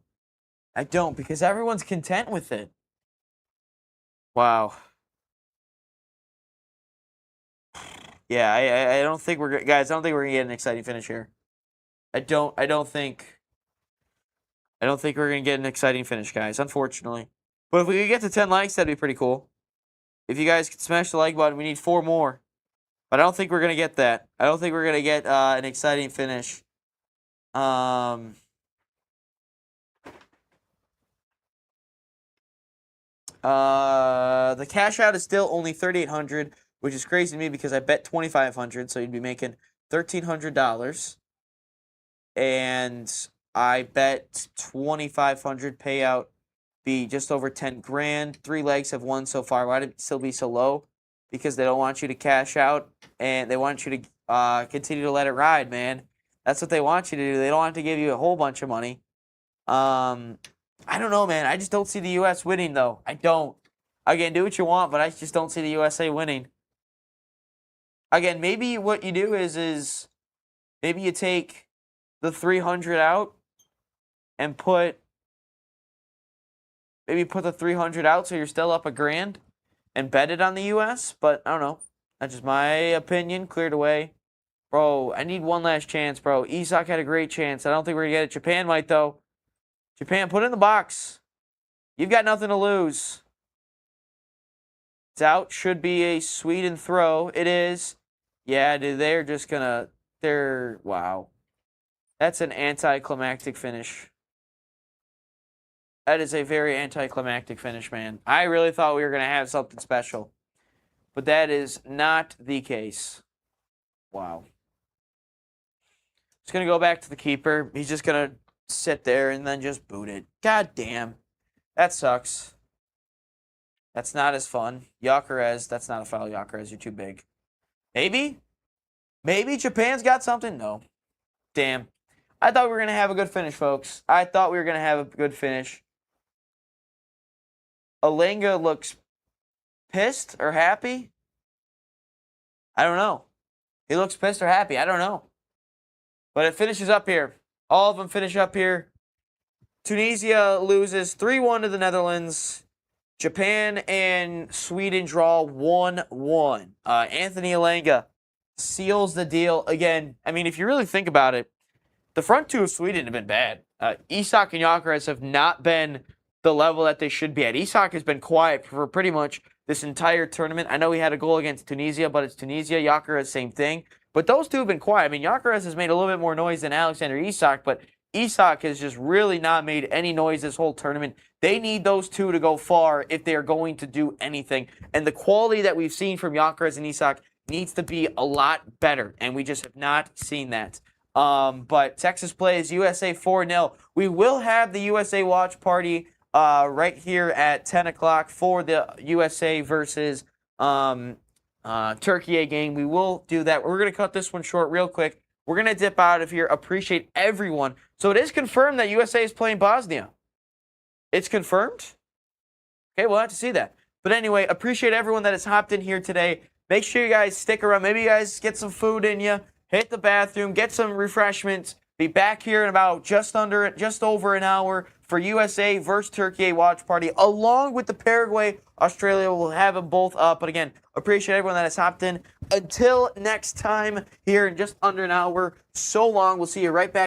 I don't, because everyone's content with it. Wow. Yeah, I don't think we're guys. I don't think we're gonna get an exciting finish here. I don't think we're gonna get an exciting finish, guys. Unfortunately, but if we could get to 10 likes, that'd be pretty cool. If you guys could smash the like button, we need 4 more. But I don't think we're gonna get that. I don't think we're gonna get an exciting finish. The cash out is still only 3,800. Which is crazy to me because I bet 2,500, so you'd be making $1,300. And I bet 2,500 payout be just over 10 grand. 3 legs have won so far. Why did it still be so low? Because they don't want you to cash out and they want you to continue to let it ride, man. That's what they want you to do. They don't want to give you a whole bunch of money. I don't know, man. I just don't see the U.S. winning, though. I don't. Again, do what you want, but I just don't see the USA winning. Again, maybe what you do is maybe you take the 300 out and put the 300 out so you're still up a grand and bet it on the U.S. But I don't know. That's just my opinion. Cleared away. Bro, I need one last chance, bro. Isak had a great chance. I don't think we're going to get it. Japan might, though. Japan, put it in the box. You've got nothing to lose. It's out. Should be a Sweden throw. It is. Yeah, dude, they're just going to... Wow. That's an anticlimactic finish. That is a very anticlimactic finish, man. I really thought we were going to have something special. But that is not the case. Wow. Just going to go back to the keeper. He's just going to sit there and then just boot it. God damn. That sucks. That's not as fun. Gyökeres, that's not a foul. Gyökeres, you're too big. Maybe? Maybe Japan's got something? No. Damn. I thought we were going to have a good finish, folks. I thought we were going to have a good finish. Alenga looks pissed or happy. I don't know. He looks pissed or happy. I don't know. But it finishes up here. All of them finish up here. Tunisia loses 3-1 to the Netherlands. Japan and Sweden draw 1-1. Anthony Alenga seals the deal. Again, I mean, if you really think about it, the front two of Sweden have been bad. Isak and Gyökeres have not been the level that they should be at. Isak has been quiet for pretty much this entire tournament. I know he had a goal against Tunisia, but it's Tunisia. Gyökeres, same thing. But those two have been quiet. I mean, Gyökeres has made a little bit more noise than Alexander Isak, but Isak has just really not made any noise this whole tournament. They need those two to go far if they are going to do anything. And the quality that we've seen from Gyökeres and Isak needs to be a lot better, and we just have not seen that. But Texas plays USA 4-0. We will have the USA watch party right here at 10 o'clock for the USA versus Turkey game. We will do that. We're going to cut this one short real quick. We're going to dip out of here. Appreciate everyone. So it is confirmed that USA is playing Bosnia. It's confirmed? Okay, we'll have to see that. But anyway, appreciate everyone that has hopped in here today. Make sure you guys stick around. Maybe you guys get some food in you. Hit the bathroom. Get some refreshments. Be back here in about just over an hour for USA versus Turkey watch party, along with the Paraguay, Australia. We'll have them both up. But again, appreciate everyone that has hopped in. Until next time, here in just under an hour. So long. We'll see you right back.